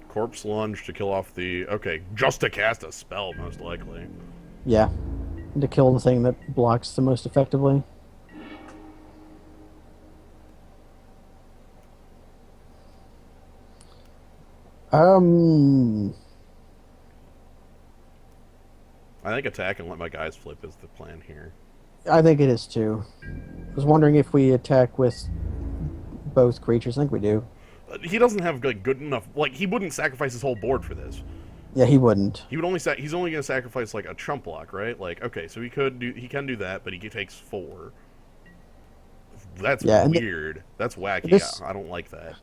Corpse Lunge to kill off the... Okay, just to cast a spell, most likely. Yeah. And to kill the thing that blocks the most effectively. I think attack and let my guys flip is the plan here. I think it is too. I was wondering if we attack with both creatures. I think we do. He doesn't have like good enough... Like, he wouldn't sacrifice his whole board for this. Yeah, he wouldn't. He would only he's only going to sacrifice like a trump block, right? Like, okay, so he can do that, but he takes 4. That's Yeah, and weird. That's wacky. this I don't like that.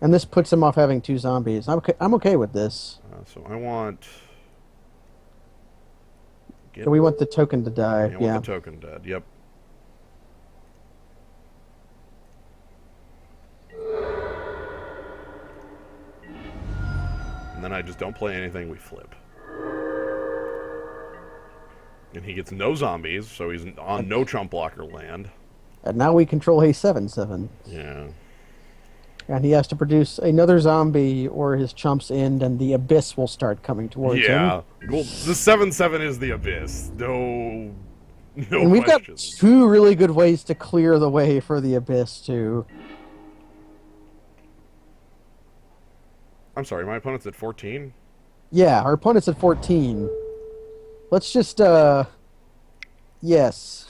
and this puts him off having 2 zombies. I'm okay with this. So I want. So we want the token to die. I want the token dead. Yep. And then I just don't play anything. We flip. And he gets no zombies, so he's on no trump blocker land. And now we control a 7/7. Yeah. And he has to produce another zombie or his chumps end and the abyss will start coming towards him. Yeah. Well, the 7/7 is the abyss. No and we've questions. got 2 really good ways to clear the way for the abyss too. I'm sorry, my opponent's at 14? Yeah, our opponent's at 14. Let's just yes.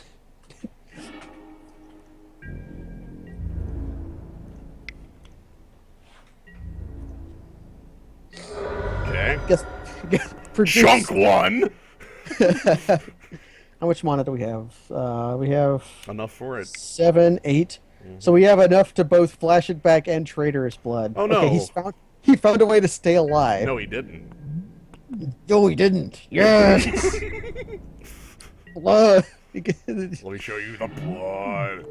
Okay. Guess produce. Chunk 1! How much mana do we have? We have Enough for it. 7, 8. So we have enough to both flash it back and traitorous blood. Oh, no. Okay, he found a way to stay alive. No, he didn't. No, he didn't. Yes. Blood. Let me show you the blood.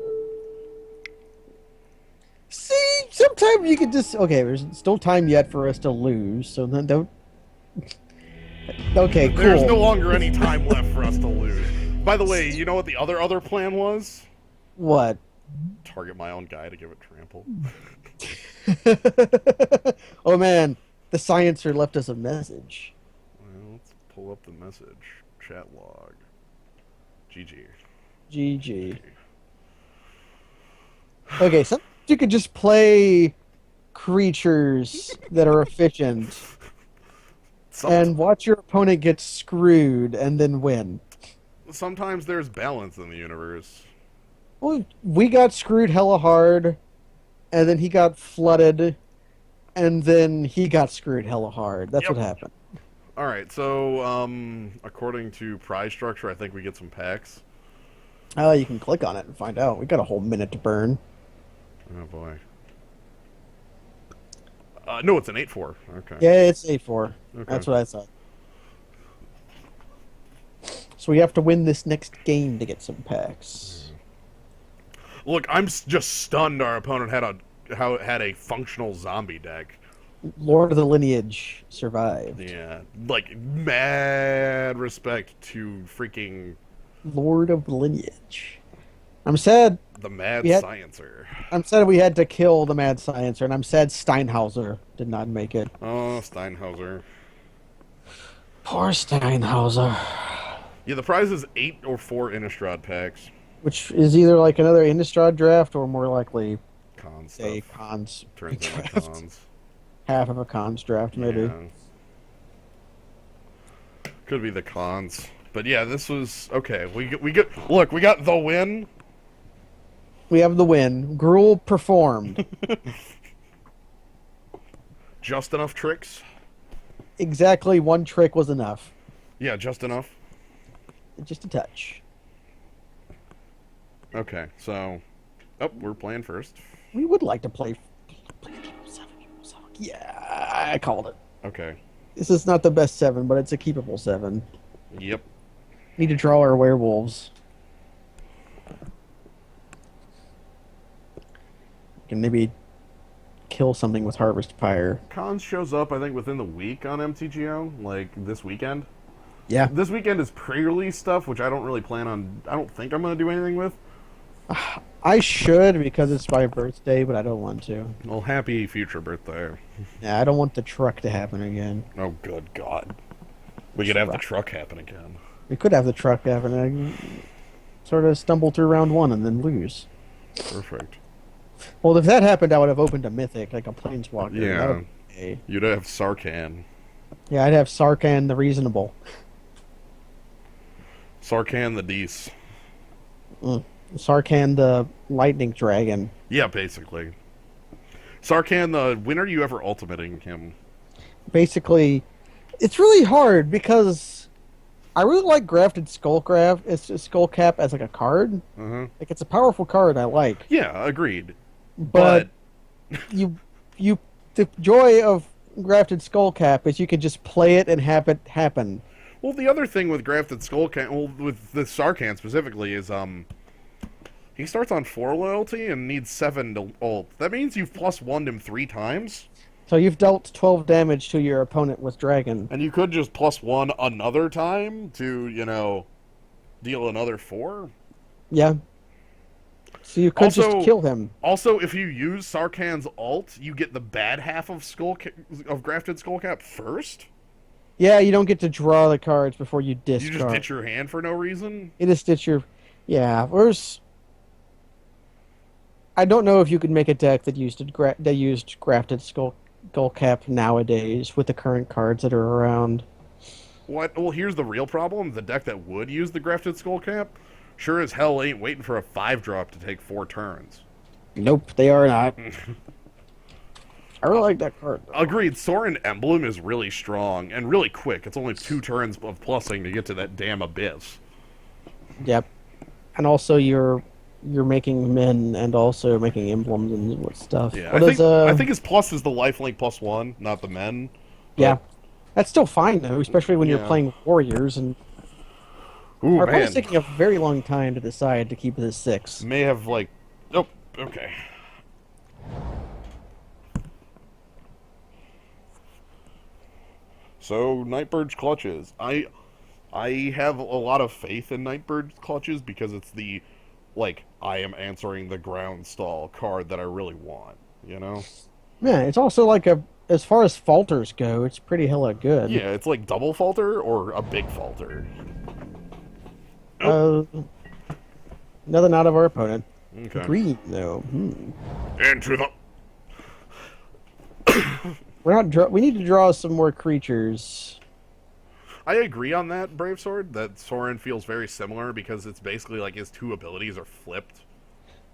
See, sometimes you can just there's still time yet for us to lose, so then don't. Okay, cool. There's no longer any time left for us to lose. By the way, you know what the other plan was? What? Target my own guy to give it trample. Oh man, the sciencer left us a message. Well, let's pull up the message. Chat log. GG. GG. Okay, so you could just play creatures that are efficient and watch your opponent get screwed and then win. Sometimes there's balance in the universe. Well, we got screwed hella hard, and then he got flooded, and then he got screwed hella hard. That's what happened. Alright, so, according to prize structure, I think we get some packs. Oh, you can click on it and find out. We got a whole minute to burn. Oh, boy. No, it's an 8-4. Okay. Yeah, it's 8-4. Okay. That's what I thought. So we have to win this next game to get some packs. Look, I'm just stunned our opponent had a functional zombie deck. Lord of the Lineage survived. Yeah, like, mad respect to freaking... Lord of the Lineage. I'm sad. The Mad Sciencer. I'm sad we had to kill the Mad Sciencer, and I'm sad Steinhauser did not make it. Oh, Steinhauser. Poor Steinhauser. Yeah, the prize is 8 or 4 Innistrad packs. Which is either like another Innistrad draft or more likely Con stuff. a cons Turns into draft. cons. Half of a cons draft, maybe. Yeah. Could be the cons. But yeah, this was... Okay, we got the win. We have the win. Gruul performed. Just enough tricks? Exactly 1 trick was enough. Yeah, just enough. Just a touch. Okay, so... Oh, we're playing first. We would like to play 7. Yeah, I called it. Okay. This is not the best 7, but it's a keepable 7. Yep. Need to draw our werewolves. Can maybe kill something with Harvest Pyre. Cons shows up, I think, within the week on MTGO, like this weekend. Yeah. This weekend is pre-release stuff, which I don't really plan on... I don't think I'm going to do anything with. I should because it's my birthday, but I don't want to. Well, happy future birthday. Yeah, I don't want the truck to happen again. Oh, good God. We could have the truck happen again. We could have the truck happen and sort of stumble through round 1 and then lose. Perfect. Well, if that happened, I would have opened a mythic, like a planeswalker. Yeah. Okay. You'd have Sarkhan. Yeah, I'd have Sarkhan the Reasonable. Sarkhan the Dees. Sarkhan the Lightning Dragon. Yeah, basically. Sarkhan the... When are you ever ultimating him? Basically, It's really hard because I really like Grafted Skullcraft. It's a Skullcap as like a card. Uh-huh. Like it's a powerful card I like, Yeah, agreed. but But you you the joy of Grafted Skullcap is you can just play it and have it happen. well, the other thing with Grafted Skullcan, well, with the Sarkhan specifically, is he starts on 4 loyalty and needs 7 to ult. That means you've plus 1'd him 3 times, So you've dealt 12 damage to your opponent with Dragon. and you could just plus 1 another time to, deal another 4. Yeah. So you could Also- just kill him. Also, if you use Sarkhan's ult, you get the bad half of Grafted Skullcap first. Yeah, you don't get to draw the cards before you discard. You just ditch your hand for no reason. You just ditch your. Yeah, I don't know if you could make a deck that used Grafted Skullcap nowadays with the current cards that are around. What? Well, here's the real problem. The deck that would use the Grafted Skullcap sure as hell ain't waiting for a 5-drop to take 4 turns. Nope, they are not. I really like that card. Agreed, Sorin Emblem is really strong and really quick. It's only 2 turns of plussing to get to that damn abyss. Yep, and also you're making men and also making emblems and stuff. Yeah, What I think his plus is the lifelink +1, not the men. Yeah, that's still fine though, especially when you're Yeah. playing warriors and Ooh, our man. opponent's taking a very long time to decide to keep it as 6. May have, Oh, okay. So, Nightbird's Clutches. I have a lot of faith in Nightbird's Clutches because it's the, I am answering the ground stall card that I really want, you know? Yeah, it's also like as far as falters go, it's pretty hella good. Yeah, it's like double falter or a big falter. Nothing out of our opponent. Okay. Green though. Into the... We need to draw some more creatures. I agree on that, Brave Sword, that Sorin feels very similar because it's basically like his 2 abilities are flipped.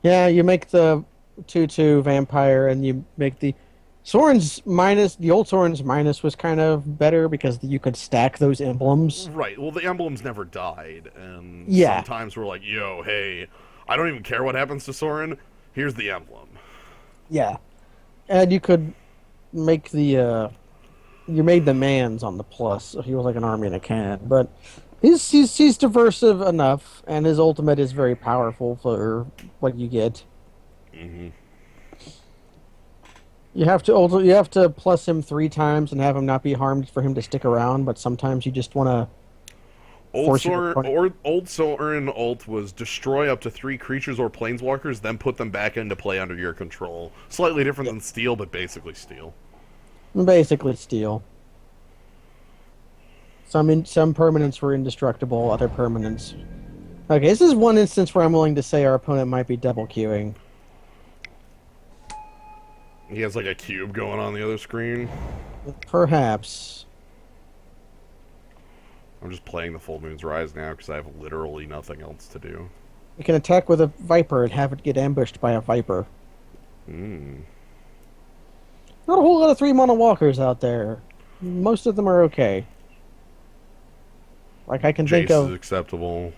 Yeah, you make the 2/2 vampire, and you make the Sorin's minus. The old Sorin's minus was kind of better because you could stack those emblems. Right, well, the emblems never died, and Yeah. sometimes we're like, yo, hey, I don't even care what happens to Sorin, here's the emblem. Yeah, and you could make the. You made the mans on the plus, so he was like an army and a cannon. But he's diversive enough, and his ultimate is very powerful for what you get. Mm-hmm. You have to plus him 3 times and have him not be harmed for him to stick around. But sometimes you just want to. Old your Sorin ult was destroy up to 3 creatures or planeswalkers, then put them back into play under your control. Slightly different than Steel, but basically Steel. Basically steal. Some permanents were indestructible, other permanents. Okay, this is one instance where I'm willing to say our opponent might be double queuing. He has like a cube going on the other screen. Perhaps. I'm just playing the Full Moon's Rise now because I have literally nothing else to do. You can attack with a Viper and have it get ambushed by a Viper. Not a whole lot of 3-mana walkers out there. Most of them are okay. Like I can think Jace of is acceptable.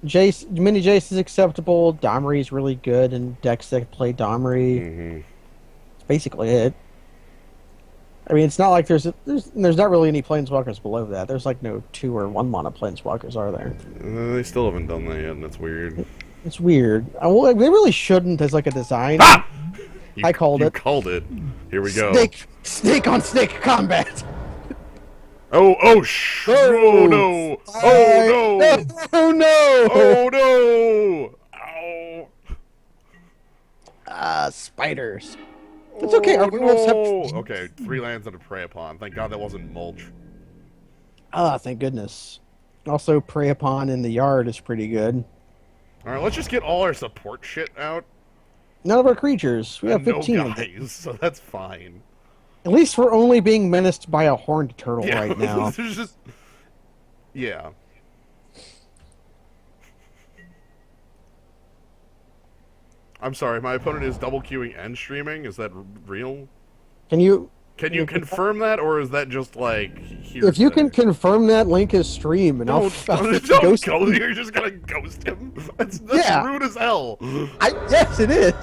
Mini Jace is acceptable. Domri is really good, and decks that play Domri. Mm-hmm. That's basically it. I mean, it's not like there's not really any planeswalkers below that. There's like no 2 or 1 mana planeswalkers, are there? They still haven't done that yet, and that's weird. It's weird. Well, they really shouldn't as like a design. Ah! I called you it. Called it. Here we go. Snake on snake combat. Oh no! Oh no! Oh no! Oh no! Ow! Spiders. It's okay. Our werewolves have. Okay, 3 lands and a prey upon. Thank God that wasn't mulch. Thank goodness. Also, prey upon in the yard is pretty good. All right, let's just get all our support shit out. None of our creatures. We have And 15 no of them. guys, so that's fine. At least we're only being menaced by a horned turtle Yeah, right now. there's just... Yeah. I'm sorry, my opponent is double queuing and streaming. Is that real? Can you Can you confirm that, or is that just like hearsay? If you can confirm that, link his stream, and I'll don't ghost go. him. You're just gonna ghost him. That's Yeah. rude as hell. Yes, it is.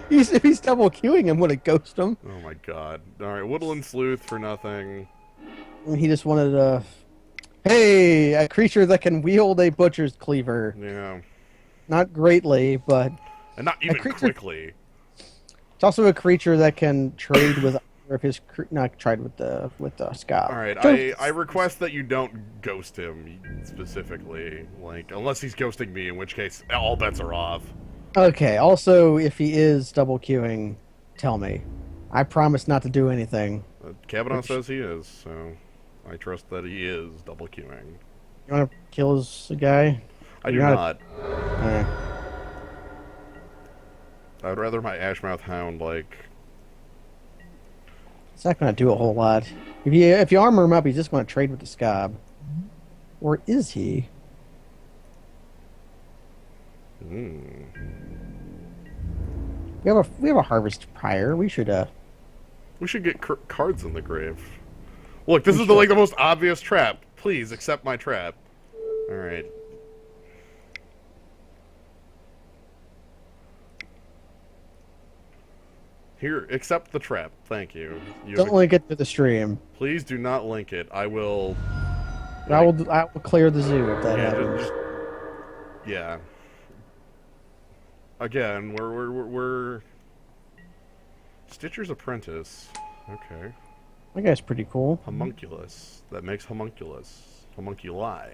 If he's double queuing, I'm gonna ghost him. Oh my god. All right, Woodland Sleuth for nothing. And he just wanted hey, a creature that can wield a butcher's cleaver. Yeah. Not greatly, but And not even quickly. it's also a creature that can trade with or if his not trade with the Scab. All right, I request that you don't ghost him specifically, like unless he's ghosting me, in which case all bets are off. Okay. Also, if he is double queuing, tell me. I promise not to do anything. Kavanaugh says he is, so I trust that he is double queuing. You want to kill his guy? I do not. Alright. I'd rather my Ashmouth Hound like. It's not going to do a whole lot. If you armor him up, he's just going to trade with the Scab. Or is he? We have a Harvest Prior. We should We should get cards in the grave. Look, this is the most obvious trap. Please accept my trap. All right. Here, accept the trap. Thank you. Don't link it to the stream. Please do not link it. I will. I will clear the zoo if that happens. Yeah. Again, we're Stitcher's Apprentice. Okay. That guy's pretty cool. Homunculus. That makes homunculus. Homunculi.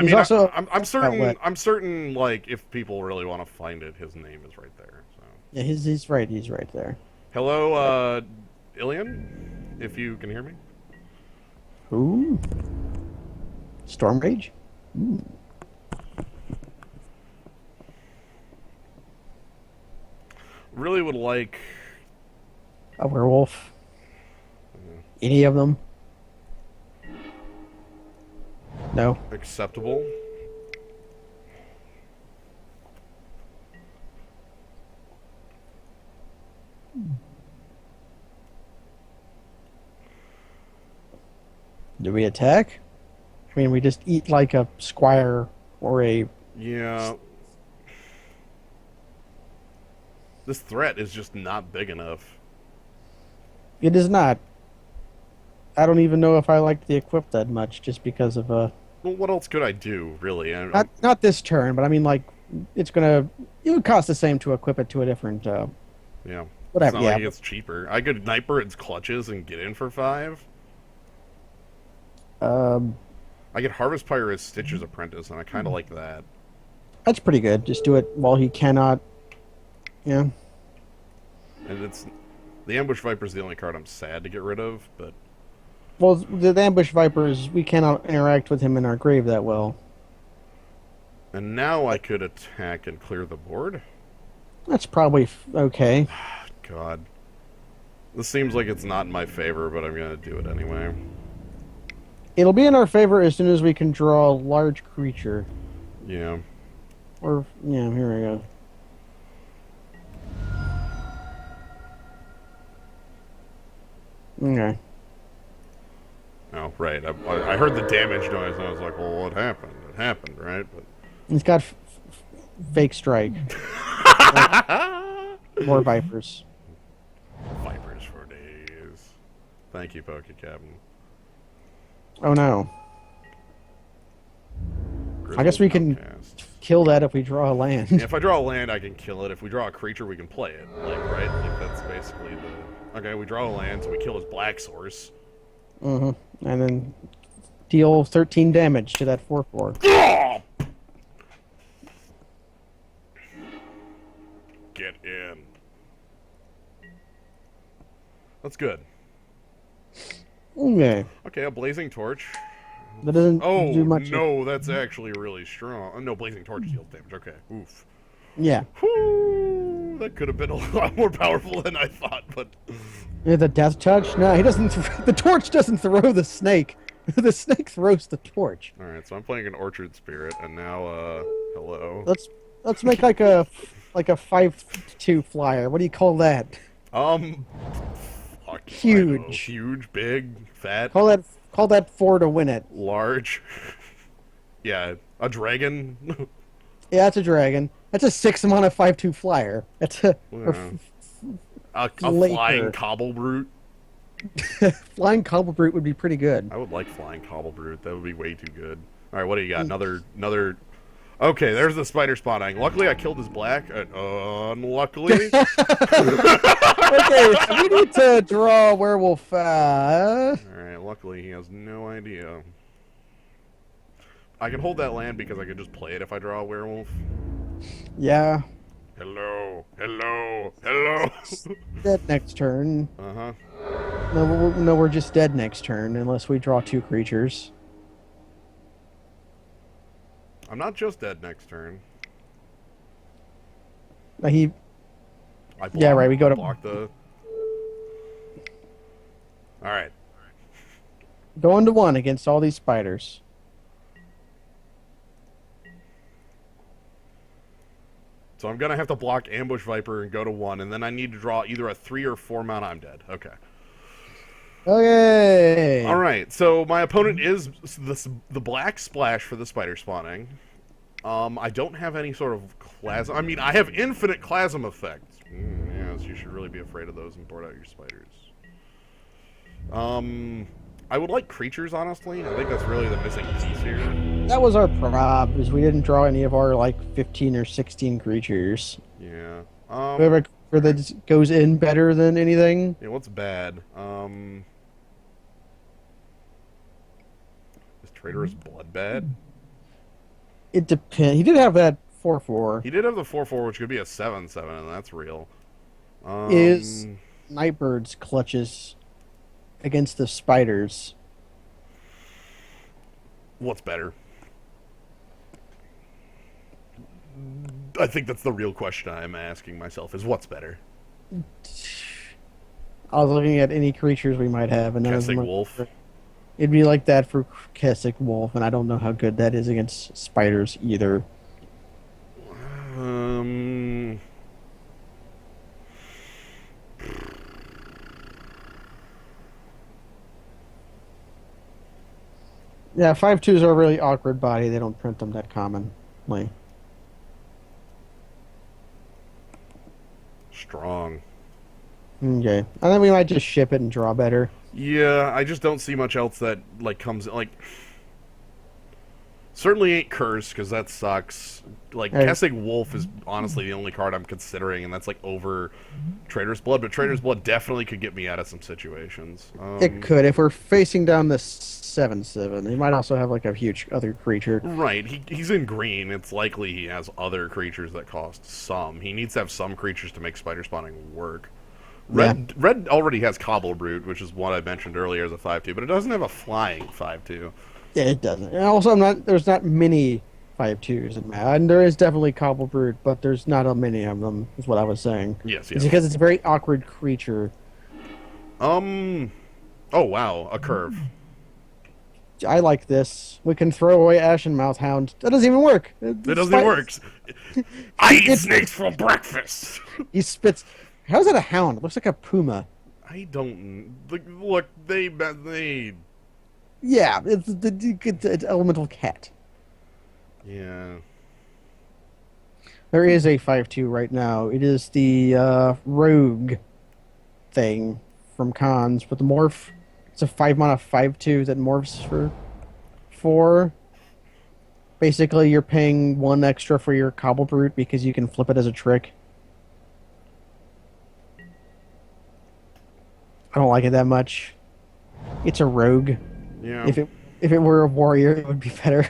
He's also I'm certain. I'm certain. Like, if people really want to find it, his name is right there. So. Yeah, he's right. He's right there. Hello, Ilian, if you can hear me. Ooh. Storm Rage. Ooh. Really would like a werewolf. Any of them? No. Acceptable. Do we attack? I mean, we just eat like a squire or a... Yeah. This threat is just not big enough. It is not. I don't even know if I like the equip that much, just because of Well, what else could I do, really? Not this turn, but I mean, like, it's gonna... It would cost the same to equip it to a different... yeah. Whatever, it's not like it's cheaper. I could Sniper its clutches and get in for 5. I could Harvest Pyre as Stitcher's Apprentice, and I kind of like that. That's pretty good. Just do it while he cannot... Yeah. And it's... The Ambush Viper's the only card I'm sad to get rid of, but... Well, the Ambush Vipers, we cannot interact with him in our grave that well. And now I could attack and clear the board? That's probably okay. God. This seems like it's not in my favor, but I'm going to do it anyway. It'll be in our favor as soon as we can draw a large creature. Yeah. Or, yeah, here we go. Okay. Oh, right. I heard the damage noise, and I was like, well, what happened? It happened, right? But He's got fake strike. More Vipers. Vipers for days. Thank you, Poke Captain. Oh no. I guess we can kill that if we draw a land. Yeah, if I draw a land, I can kill it. If we draw a creature, we can play it. Like, right? Like, that's basically the... Okay, we draw a land, so we kill his black source. Mm-hmm. And then deal 13 damage to that 4/4. Get in. That's good. Okay. Okay, a Blazing Torch. That doesn't do much. No, that's actually really strong. Oh, no, Blazing Torch deals damage. Okay, oof. Yeah. Whew, that could have been a lot more powerful than I thought, but... Yeah, the Death Touch? No, he doesn't... The torch doesn't throw the snake. The snake throws the torch. Alright, so I'm playing an Orchard Spirit, and now, hello. Let's make like a 5/2 flyer. What do you call that? Huge. Huge, big, fat, Call that 4 to win it. large. Yeah, a dragon. Yeah, that's a dragon. That's a 6-mana 5/2 flyer. That's a Yeah. A flying flaker. cobble brute. Flying Cobble Brute would be pretty good. I would like flying cobble brute. That would be way too good. All right, what do you got? Another. Okay, there's the spider spawning. Luckily, I killed his black. Unluckily, Okay, so we need to draw a werewolf. all right. Luckily, he has no idea. I can hold that land because I can just play it if I draw a werewolf. Yeah, Hello, hello, hello. dead next turn. Uh-huh. No, we're just dead next turn unless we draw 2 creatures. I'm not just dead next turn. He I Yeah, right, we go to- block the. All right. going to 1 against all these spiders. So I'm gonna have to block Ambush Viper and go to 1, and then I need to draw either a 3 or 4 mana. I'm dead. Okay. Okay. All right. So my opponent is the black splash for the spider spawning. I don't have any sort of Clasm. I mean, I have infinite Clasm effects. Yes, you should really be afraid of those and board out your spiders. I would like creatures, honestly. I think that's really the missing piece here. That was our problem, is we didn't draw any of our, like, 15 or 16 creatures. Yeah. We have a creature that goes in better than anything. Yeah, what's bad? Is Traitorous Blood bad? It depends. He did have that 4/4. He did have the 4/4, which could be a 7/7, and that's real. Is Nightbird's clutches against the spiders. What's better? I think that's the real question I'm asking myself, is what's better? I was looking at any creatures we might have, and none of Kessig them are- Wolf? It'd be like that for Kessig Wolf, and I don't know how good that is against spiders either. Yeah, 5/2s are a really awkward body. They don't print them that commonly. Strong. Okay. And then we might just ship it and draw better. Yeah, I just don't see much else that, like, comes, like... Certainly ain't Curse, because that sucks. Like, Hey. Kessig Wolf is honestly the only card I'm considering, and that's, like, over Traitor's Blood, but Traitor's Blood definitely could get me out of some situations. It could. If we're facing down the 7/7, he might also have, like, a huge other creature. Right, he's in green. It's likely he has other creatures that cost some. He needs to have some creatures to make spider spawning work. Red already has Cobble Brute, which is what I mentioned earlier as a 5/2, but it doesn't have a flying 5/2. Yeah, it doesn't. And also, there's not many 5/2s in Mad. And there is definitely Cobble Brute, but there's not a many of them, is what I was saying. Yes, It's yes. because it's a very awkward creature. Oh wow, a curve. I like this. We can throw away Ashenmouth Hound. That doesn't even work. It doesn't even work. I eat snakes for breakfast. He spits. How's that a hound? It looks like a puma. I don't look. They Yeah, it's elemental cat. yeah. There is a 5/2 right now. It is the rogue thing from Cons, but the morph. It's a 5-mana 5/2 that morphs for 4. Basically, you're paying 1 extra for your Cobble Brute because you can flip it as a trick. I don't like it that much. It's a rogue. Yeah. If it were a warrior, it would be better.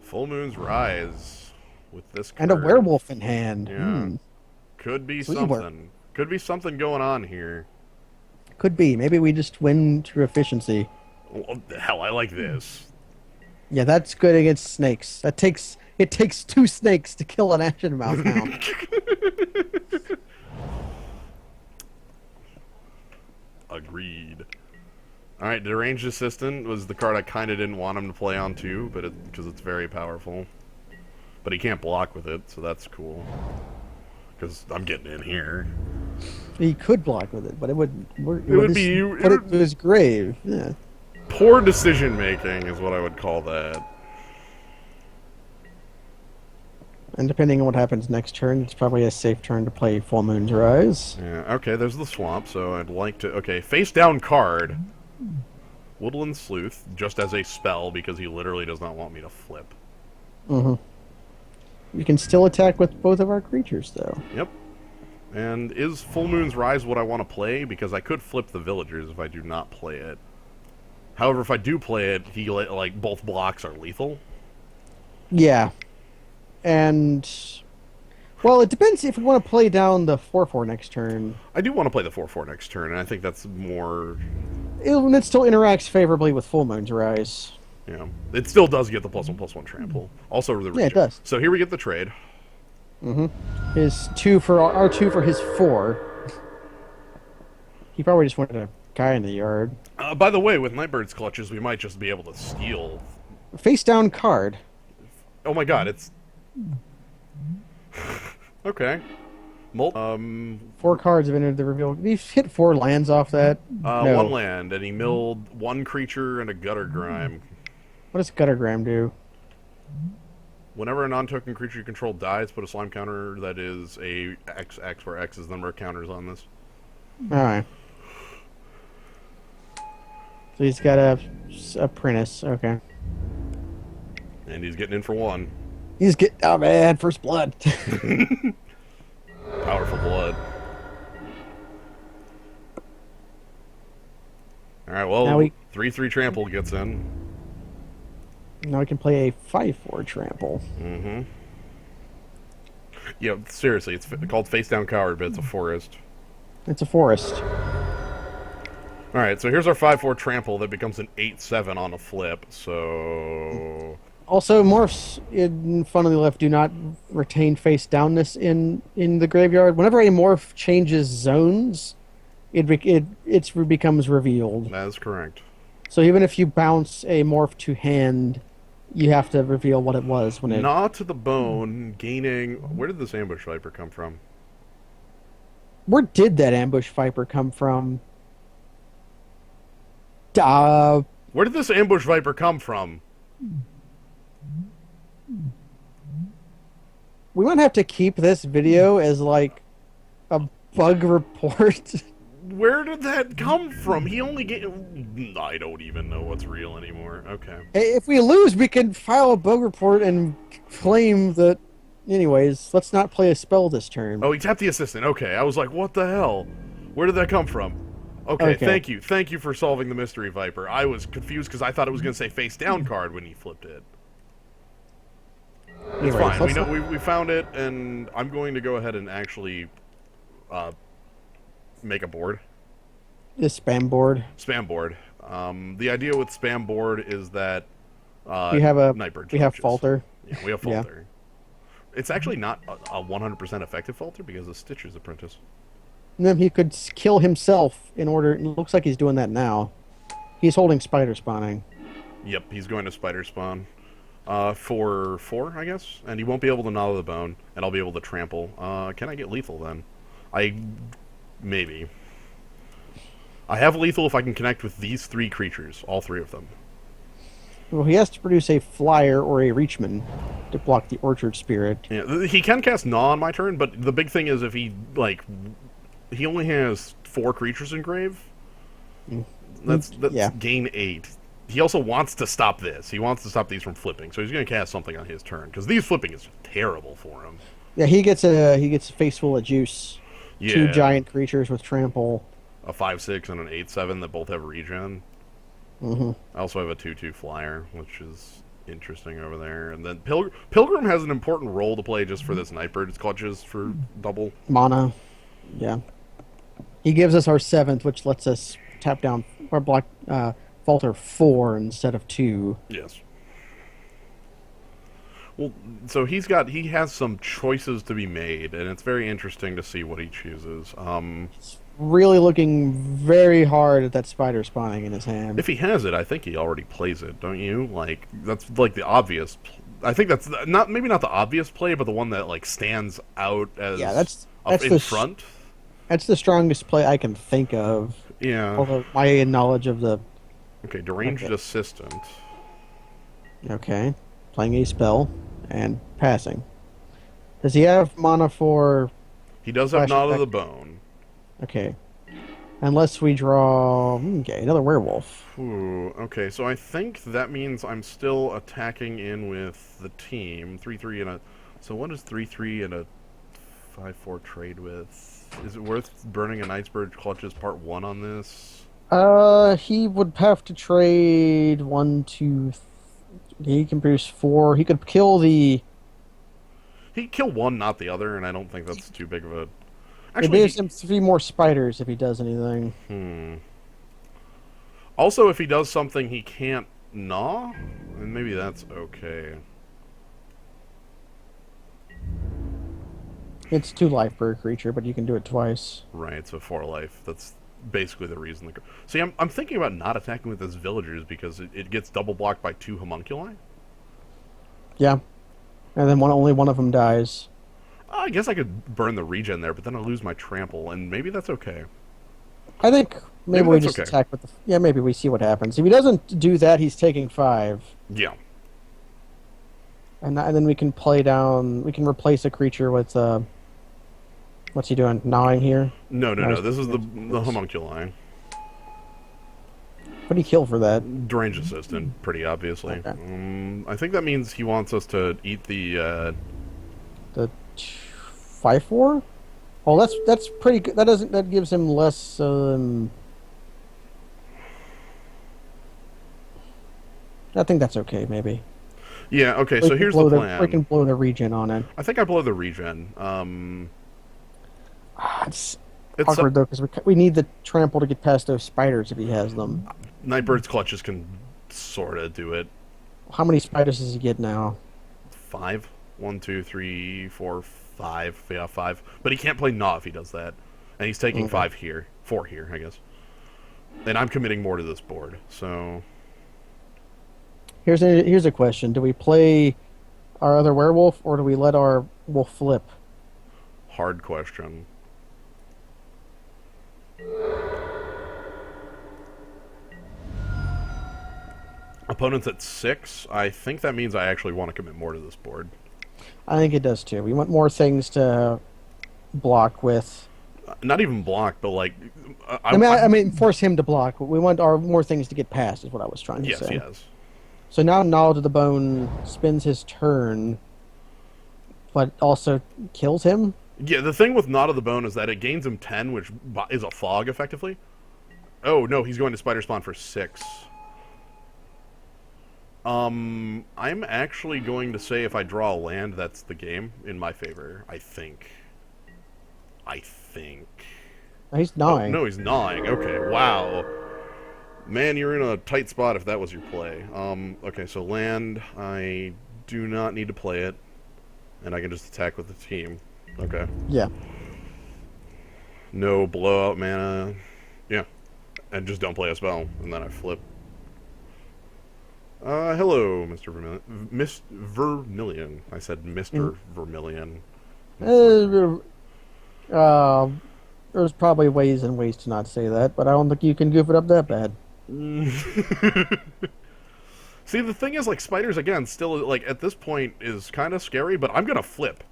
Full Moon's Rise with this And a card. werewolf in hand. Yeah. Could be Sweet something. work. Could be something going on here. Could be. Maybe we just win through efficiency. Well, hell, I like this. Yeah, that's good against snakes. It takes 2 snakes to kill an Ashenmouth Hound. Agreed. All right, Deranged Assistant was the card I kind of didn't want him to play on too, but because it's very powerful. But he can't block with it, so that's cool. Because I'm getting in here. He could block with it, but it would It put it would to his grave. Yeah. poor decision making is what I would call that. And depending on what happens next turn, it's probably a safe turn to play Full Moon's Rise. Yeah, okay, there's the swamp, so I'd like to... Okay, face down card. Woodland Sleuth, just as a spell, because he literally does not want me to flip. Mm-hmm. You can still attack with both of our creatures, though. Yep. And is Full Moon's Rise what I want to play? Because I could flip the villagers if I do not play it. However, if I do play it, he like both blocks are lethal. Yeah. And... Well, it depends if we want to play down the 4/4 next turn. I do want to play the 4/4 next turn, and I think that's more... It still interacts favorably with Full Moon's Rise. Yeah. It still does get the +1/+1 trample. Also the Yeah, it does. So here we get the trade. Mm-hmm. His 2 for our 2 for his 4. He probably just wanted a guy in the yard. By the way, with Nightbird's Clutches, we might just be able to steal... Face down card. Oh my god, it's... Okay. 4 cards have entered the reveal. He hit 4 lands off that. No. 1 land, and he milled 1 creature and a Gutter Grime. What does Guttergram do? Whenever a non-token creature you control dies, put a slime counter that is a XX, where X is the number of counters on this. Alright. So he's got a apprentice. Okay. And he's getting in for 1. He's getting... Oh, man. First blood. Powerful blood. Alright, well, 3/3 trample gets in. Now we can play a 5/4 trample. Mm-hmm. Yeah, seriously, it's called Face Down Coward, but it's a forest. It's a forest. Alright, so here's our 5/4 trample that becomes an 8/7 on a flip, so... Also, morphs in Fun on the Left do not retain face downness in the graveyard. Whenever a morph changes zones, it becomes revealed. That is correct. So even if you bounce a morph to hand, you have to reveal what it was when it... Gnaw to the bone, gaining... Where did this Ambush Viper come from? Where did that Ambush Viper come from? Where did this Ambush Viper come from? We might have to keep this video as, like, a bug report. Where did that come from? He only gave... I don't even know what's real anymore. Okay. Hey, if we lose, we can file a bug report and claim that... Anyways, let's not play a spell this turn. Oh, he tapped the assistant. Okay, I was like, what the hell? Where did that come from? Okay, thank you. Thank you for solving the mystery, Viper. I was confused because I thought it was going to say face down card when he flipped it. It's fine. We found it, and I'm going to go ahead and actually make a board. The spam board. Spam board. The idea with spam board is that we have Nightbird. We have Falter. Yeah, we have Falter. Yeah. It's actually not a 100% effective Falter because of Stitcher's Apprentice. And then he could kill himself in order... It looks like he's doing that now. He's holding Spider Spawning. Yep, he's going to Spider Spawn. For 4, I guess? And he won't be able to Gnaw the Bone, and I'll be able to Trample. Can I get Lethal, then? Maybe. I have Lethal if I can connect with these 3 creatures, all 3 of them. Well, he has to produce a Flyer or a Reachman to block the Orchard Spirit. Yeah, he can cast Gnaw on my turn, but the big thing is if he, like... He only has 4 creatures in grave. That's gain 8. He also wants to stop this. He wants to stop these from flipping, so he's going to cast something on his turn because these flipping is terrible for him. Yeah, he gets a face full of juice. Yeah. 2 giant creatures with trample. A 5/6 and an 8/7 that both have regen. Mm-hmm. I also have a 2/2 flyer, which is interesting over there. And then Pilgrim has an important role to play just for this Nightbird's Clutches for double mana. Yeah. He gives us our 7th, which lets us tap down or block Falter 4 instead of 2. Yes. Well, so he has some choices to be made, and it's very interesting to see what he chooses. He's really looking very hard at that Spider Spawning in his hand. If he has it, I think he already plays it, don't you? Like that's like the obvious. I think that's maybe not the obvious play, but the one that like stands out as that's in front. That's the strongest play I can think of. Yeah. Although my knowledge of the Okay, deranged okay, assistant. okay, playing a spell and passing. Does he have mana for He does have flash Knot of attack? the Bone. Okay, unless we draw okay another werewolf. Ooh, okay, so I think that means I'm still attacking in with the team. 3-3 and a... So what does 3-3 and a 5-4 trade with? Is it worth burning a Knightsbird Clutches Part 1 on this? He would have to trade one, two. He can produce four. He could kill the. He'd kill one, not the other, and I don't think that's too big of a... It Actually, gives him three more spiders if he does anything. Also, if he does something he can't gnaw, then maybe that's okay. It's 2 life per creature, but you can do it twice. Right, so 4 life. That's basically the reason. See, I'm thinking about not attacking with his villagers because it gets double blocked by 2 homunculi. Yeah, and then only one of them dies. I guess I could burn the regen there, but then I lose my trample, and maybe that's okay. I think maybe we that's just okay. attack with the. Yeah, maybe we see what happens. If he doesn't do that, he's taking 5. Yeah. And then we can play down. We can replace a creature with. What's he doing? Gnawing here? No. This is the homunculi. What do you kill for that? Deranged assistant, pretty obviously. Okay. I think that means he wants us to eat the. The 5/4. Oh, that's pretty good. That gives him less. I think that's okay. Maybe. Yeah. Okay. So here's the plan. We can blow the regen on it. I think I blow the regen. It's awkward though because we need the trample to get past those spiders if he has them. Nightbird's clutches can sort of do it. How many spiders does he get now? 5. 1, 2, 3, 4, 5. Yeah, 5. But he can't play Gnaw if he does that. And he's taking 5 here. 4 here, I guess. And I'm committing more to this board, so... Here's a question. Do we play our other werewolf, or do we let our wolf flip? Hard question. Opponent's at 6. I think that means I actually want to commit more to this board. I think it does too. We want more things to block with. Not even block, but like... I mean, force him to block. We want our more things to get past, is what I was trying to say. Yes. So now Knowledge of the Bone spends his turn, but also kills him? Yeah, the thing with Knot of the Bone is that it gains him 10, which is a fog, effectively. Oh, no, he's going to Spider Spawn for 6. I'm actually going to say if I draw a land, that's the game in my favor, I think. He's gnawing. Oh, no, he's gnawing. Okay, wow. Man, you're in a tight spot if that was your play. Okay, so land, I do not need to play it. And I can just attack with the team. Okay. Yeah. No blowout mana. Yeah. And just don't play a spell. And then I flip. Hello, Mr. Vermilion. Miss Vermilion. I said Mr. Vermilion. There's probably ways and ways to not say that, but I don't think you can goof it up that bad. See, the thing is, like, spiders, again, still, like, at this point is kind of scary, but I'm gonna flip.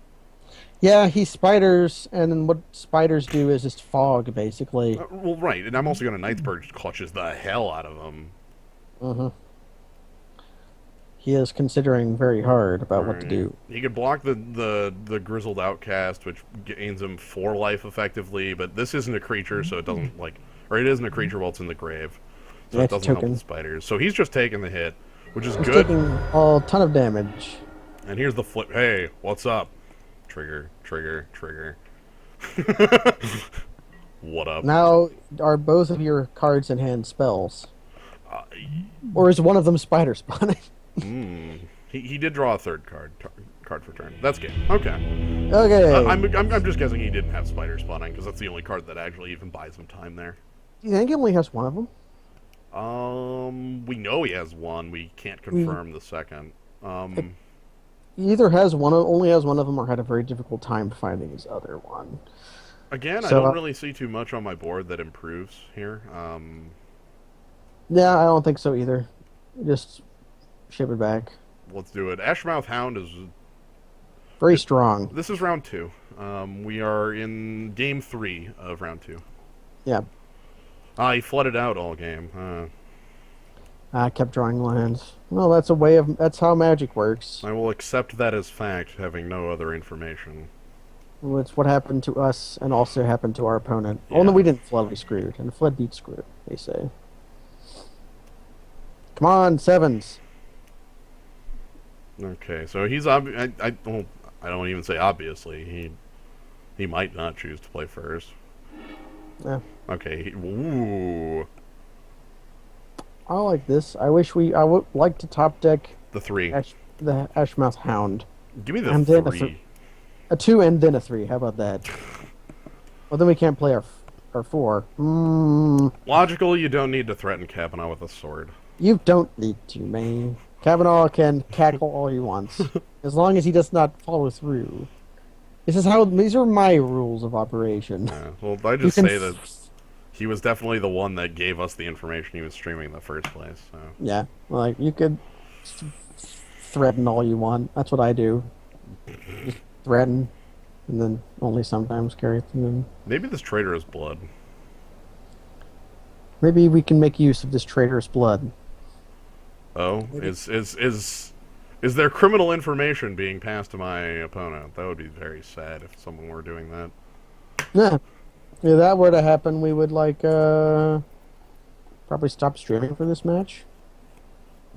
Yeah, he spiders, and then what spiders do is just fog, basically. Well, right, and I'm also gonna Knightsbird clutches the hell out of him. Mm-hmm. He is considering very hard about what to do. He could block the Grizzled Outcast, which gains him 4 life effectively, but this isn't a creature, so it doesn't, like... Or it isn't a creature while it's in the grave. So yeah, it doesn't help the spiders. So he's just taking the hit, which is he's good. Taking a ton of damage. And here's the flip. Hey, what's up? Trigger. What up? Now, are both of your cards in hand spells? Or is one of them spider spawning? He did draw a third card for turn. That's good. Okay. Okay. I'm just guessing he didn't have spider spawning because that's the only card that actually even buys him time there. Do you think he only has one of them? We know he has one. We can't confirm the second. He either only has one of them, or had a very difficult time finding his other one. Again, I So, don't really see too much on my board that improves here. yeah, I don't think so either. Just ship it back. Let's do it. Ashmouth Hound is... Very strong. This is round 2. We are in game 3 of round 2. Yeah. He flooded out all game. I kept drawing lands. Well, that's how Magic works. I will accept that as fact, having no other information. Well, it's what happened to us and also happened to our opponent. Yeah. Only we didn't flood, we screwed. And flood beat screwed, they say. Come on, 7s. Okay, so he's I don't even say obviously. He might not choose to play first. Yeah. Okay. Ooh. I like this. I would like to top deck The 3. the Ashmouth Hound. Give me the And then 3. A 2 and then a 3. How about that? Well, then we can't play our 4. Logical, you don't need to threaten Kavanaugh with a sword. You don't need to, man. Kavanaugh can cackle all he wants, as long as he does not follow through. These are my rules of operation. Yeah, well, I just say that he was definitely the one that gave us the information he was streaming in the first place. So. Yeah, like, you could threaten all you want. That's what I do. Just threaten, and then only sometimes carry through. Maybe this traitor is blood. Maybe we can make use of this traitor's blood. Oh, is there criminal information being passed to my opponent? That would be very sad if someone were doing that. Yeah. If that were to happen, we would probably stop streaming for this match.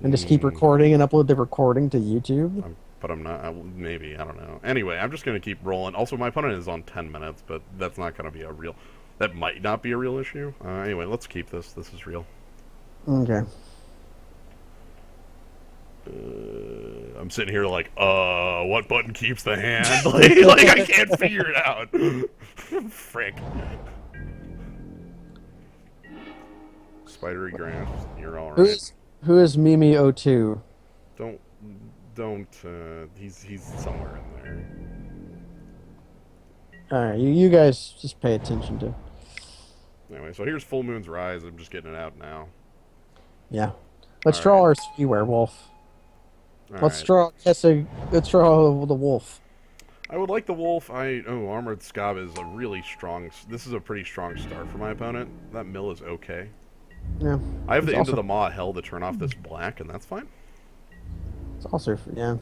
And just keep recording and upload the recording to YouTube. But I'm not. Maybe, I don't know. Anyway, I'm just going to keep rolling. Also, my opponent is on 10 minutes, but that's not going to be a real... That might not be a real issue. Anyway, let's keep this. This is real. Okay. I'm sitting here like, what button keeps the hand? like I can't figure it out. Frick. Spidery Grant, you're alright. Who is Mimi02? Don't, he's somewhere in there. Alright, you guys just pay attention to... Anyway, so here's Full Moon's Rise. I'm just getting it out now. Yeah. Let's draw our Sea Werewolf. Let's draw the wolf. I would like the wolf. Armored Scob is a really strong... This is a pretty strong start for my opponent. That mill is okay. Yeah. I have the End of the Maw Hell to turn off this black, and that's fine. It's also... Yeah.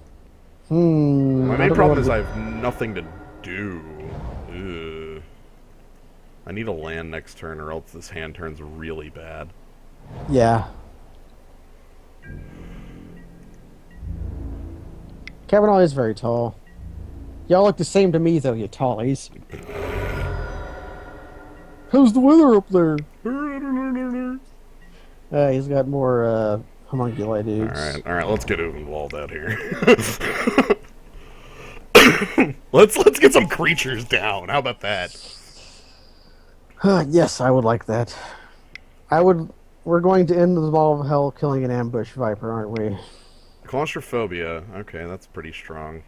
My main problem is I have nothing to do. Ugh. I need a land next turn, or else this hand turns really bad. Yeah. Kavanaugh is very tall. Y'all look the same to me, though, you tallies. How's the weather up there? He's got more homunculi dudes. Alright, let's get involved out here. let's get some creatures down. How about that? Yes, I would like that. We're going to end the Ball of Hell killing an ambush viper, aren't we? Claustrophobia. Okay, that's pretty strong.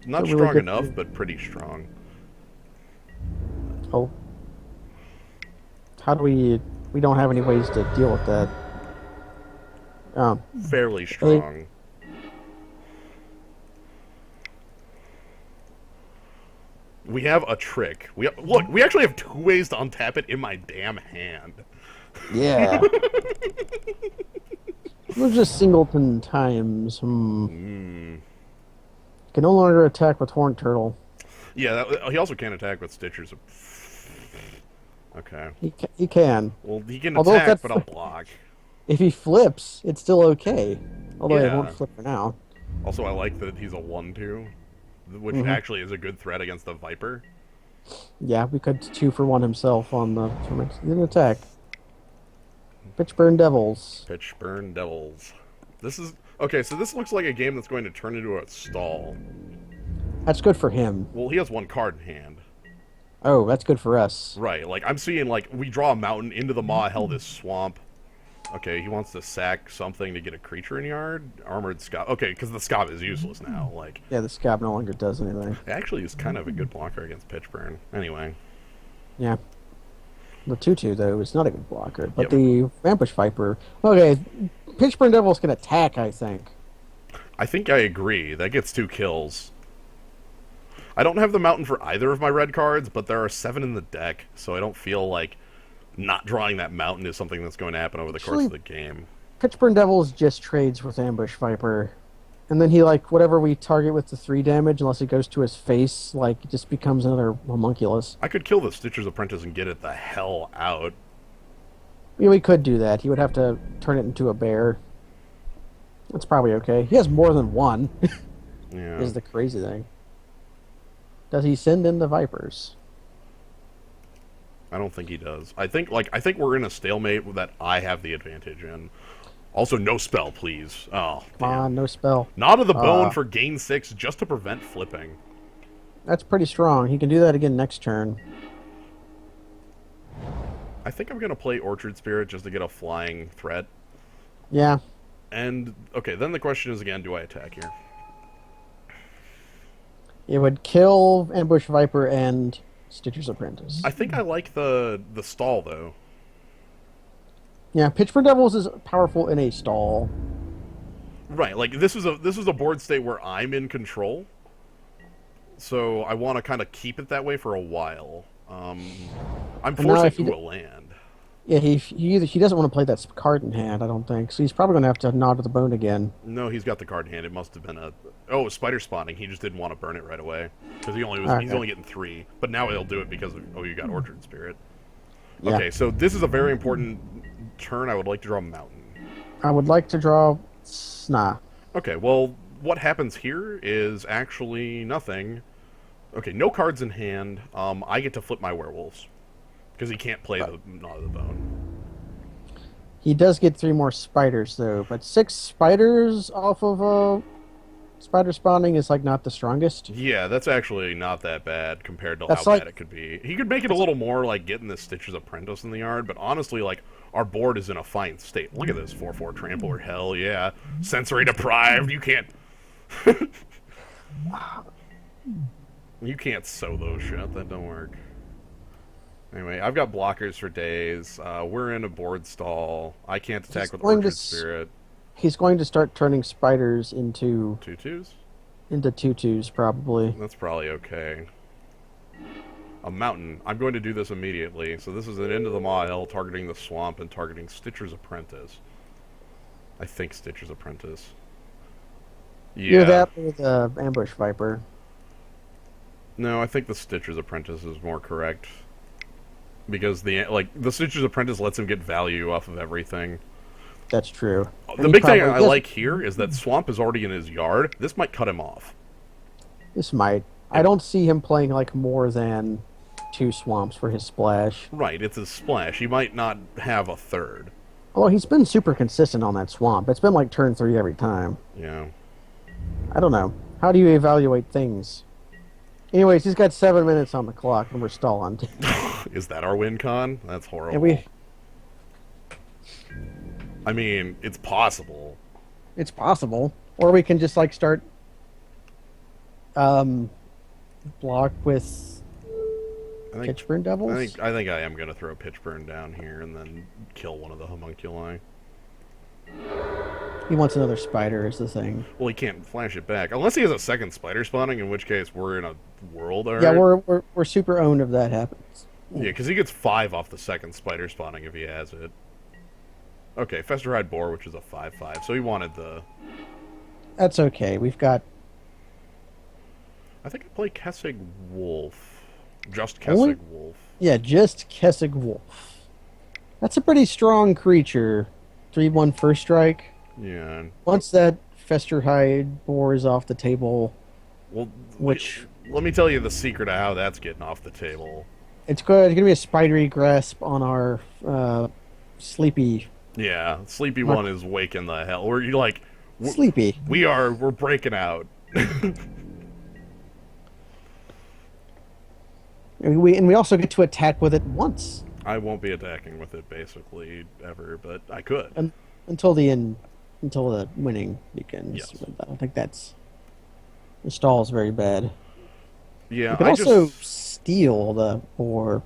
Not really strong good enough, but pretty strong. Oh. How do we don't have any ways to deal with that. Fairly strong. We have a trick. Look, we actually have 2 ways to untap it in my damn hand. Yeah. We're just singleton times. Can no longer attack with Horned Turtle. Yeah, he also can't attack with Stitchers. Okay. He can. Well, he can Although attack, but I'll block. If he flips, it's still okay. Although Yeah. he won't flip for now. Also, I like that he's a 1/2, which actually is a good threat against the Viper. Yeah, we could 2-for-1 himself on the tournament. He didn't attack. Pitchburn Devils. Pitchburn Devils. This is... Okay, so this looks like a game that's going to turn into a stall. That's good for him. Well, he has 1 card in hand. Oh, that's good for us. Right, like, I'm seeing, like, we draw a mountain into the Maw Hell, this swamp. Okay, he wants to sack something to get a creature in yard. Armored Scab. Okay, because the Scab is useless now. Like, Yeah, the Scab no longer does anything. it actually is kind of a good blocker against Pitch Burn. Anyway. Yeah. The 2/2 though is not a good blocker, but Yep. the Ambush Viper. Okay, Pitchburn Devils can attack. I think. I think I agree. That gets 2 kills. I don't have the mountain for either of my red cards, but there are 7 in the deck, so I don't feel like not drawing that mountain is something that's going to happen over the course of the game. Pitchburn Devils just trades with Ambush Viper, and then he like whatever we target with the 3 damage, unless it goes to his face, like it just becomes another homunculus. I could kill the Stitcher's Apprentice and get it the hell out. Yeah, we could do that. He would have to turn it into a bear. That's probably okay. He has more than one. Yeah. Is the crazy thing. Does he send in the Vipers? I don't think he does. I think we're in a stalemate that I have the advantage in. Also, no spell, please. Oh, Come damn. on, no spell. Knot of the Bone for gain 6 just to prevent flipping. That's pretty strong. He can do that again next turn. I think I'm going to play Orchard Spirit just to get a flying threat. Yeah. And, okay, then the question is again, do I attack here? It would kill Ambush Viper and Stitcher's Apprentice. I think I like the stall, though. Yeah, Pitchburn Devils is powerful in a stall. Right, like, this is a board state where I'm in control. So I want to kind of keep it that way for a while. I'm forcing to a land. Yeah, he doesn't want to play that card in hand, I don't think. So he's probably going to have to nod to the bone again. No, he's got the card in hand. It must have been spider spawning. He just didn't want to burn it right away because he's only getting 3. But now he'll do it because you got Orchard Spirit. Yeah. Okay, so this is a very important turn. I would like to draw a mountain. I would like to draw Sna. Okay, well, what happens here is actually nothing. Okay, no cards in hand. I get to flip my werewolves because he can't play the Knot of the Bone. He does get 3 more spiders though, but 6 spiders off of a spider spawning is like not the strongest. Yeah, that's actually not that bad compared to That's how like- bad it could be. He could make it a little more like getting this Stitcher's Apprentice in the yard, but honestly, like, our board is in a fine state. Look at this 4/4 Trampler. Hell yeah. Sensory deprived. You can't. You can't sew those shit. That don't work. Anyway, I've got blockers for days. We're in a board stall. I can't attack He's with going to Orchard Spirit. He's going to start turning spiders into 2/2s? 2/2s probably. That's probably okay. A mountain. I'm going to do this immediately. So this is an Into the Maw Hill targeting the swamp and targeting Stitcher's Apprentice. I think Stitcher's Apprentice. Yeah. You're that with Ambush Viper. No, I think the Stitcher's Apprentice is more correct. Because the Stitcher's Apprentice lets him get value off of everything. That's true. The big thing I like here is that Swamp is already in his yard. This might cut him off. This might. I don't see him playing like more than 2 swamps for his splash. Right, it's his splash. He might not have a third. Although he's been super consistent on that swamp. It's been like turn 3 every time. Yeah. I don't know. How do you evaluate things? Anyways, he's got 7 minutes on the clock and we're stalling. Is that our win con? That's horrible. And we I mean, it's possible. It's possible. Or we can just like start block with I think Pitchburn Devils. I think I am going to throw Pitchburn down here and then kill one of the homunculi. He wants another spider is the thing. Well, he can't flash it back unless he has a second spider spawning, in which case we're in a world. Yeah, we're super owned if that happens. Yeah, because he gets 5 off the second spider spawning if he has it. Okay, Festerhide Boar, which is a 5/5. So he wanted the. That's okay. We've got I think I play Kessig Wolf. Just Kessig Wolf. just Kessig Wolf. That's a pretty strong creature. 3/1 first strike. Yeah. Once that Festerhide Boar is off the table, Well, which let me tell you the secret of how that's getting off the table. it's good. It's gonna be a spidery grasp on our sleepy. Yeah, Sleepy One is waking the hell. We're like, Sleepy. we're breaking out. And we also get to attack with it once. I won't be attacking with it basically ever, but I could. Un until the end, until the winning begins. Yes. But I don't think that's the stall is very bad. Yeah, You can I also just steal the or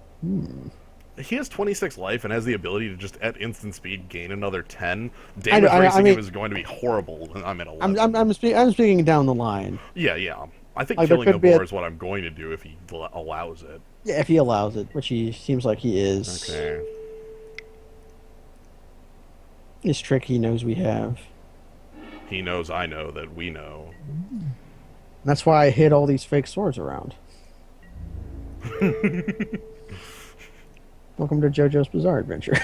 he has 26 life and has the ability to just at instant speed gain another 10. I, Damage I racing mean, him is going to be horrible when I'm at 11. I'm speaking down the line. Yeah. I think Like, there killing the could be boar a- is what I'm going to do if he allows it. Yeah, if he allows it, which he seems like he is. Okay. This trick he knows we have. He knows I know that we know. That's why I hid all these fake swords around. Welcome to JoJo's Bizarre Adventure.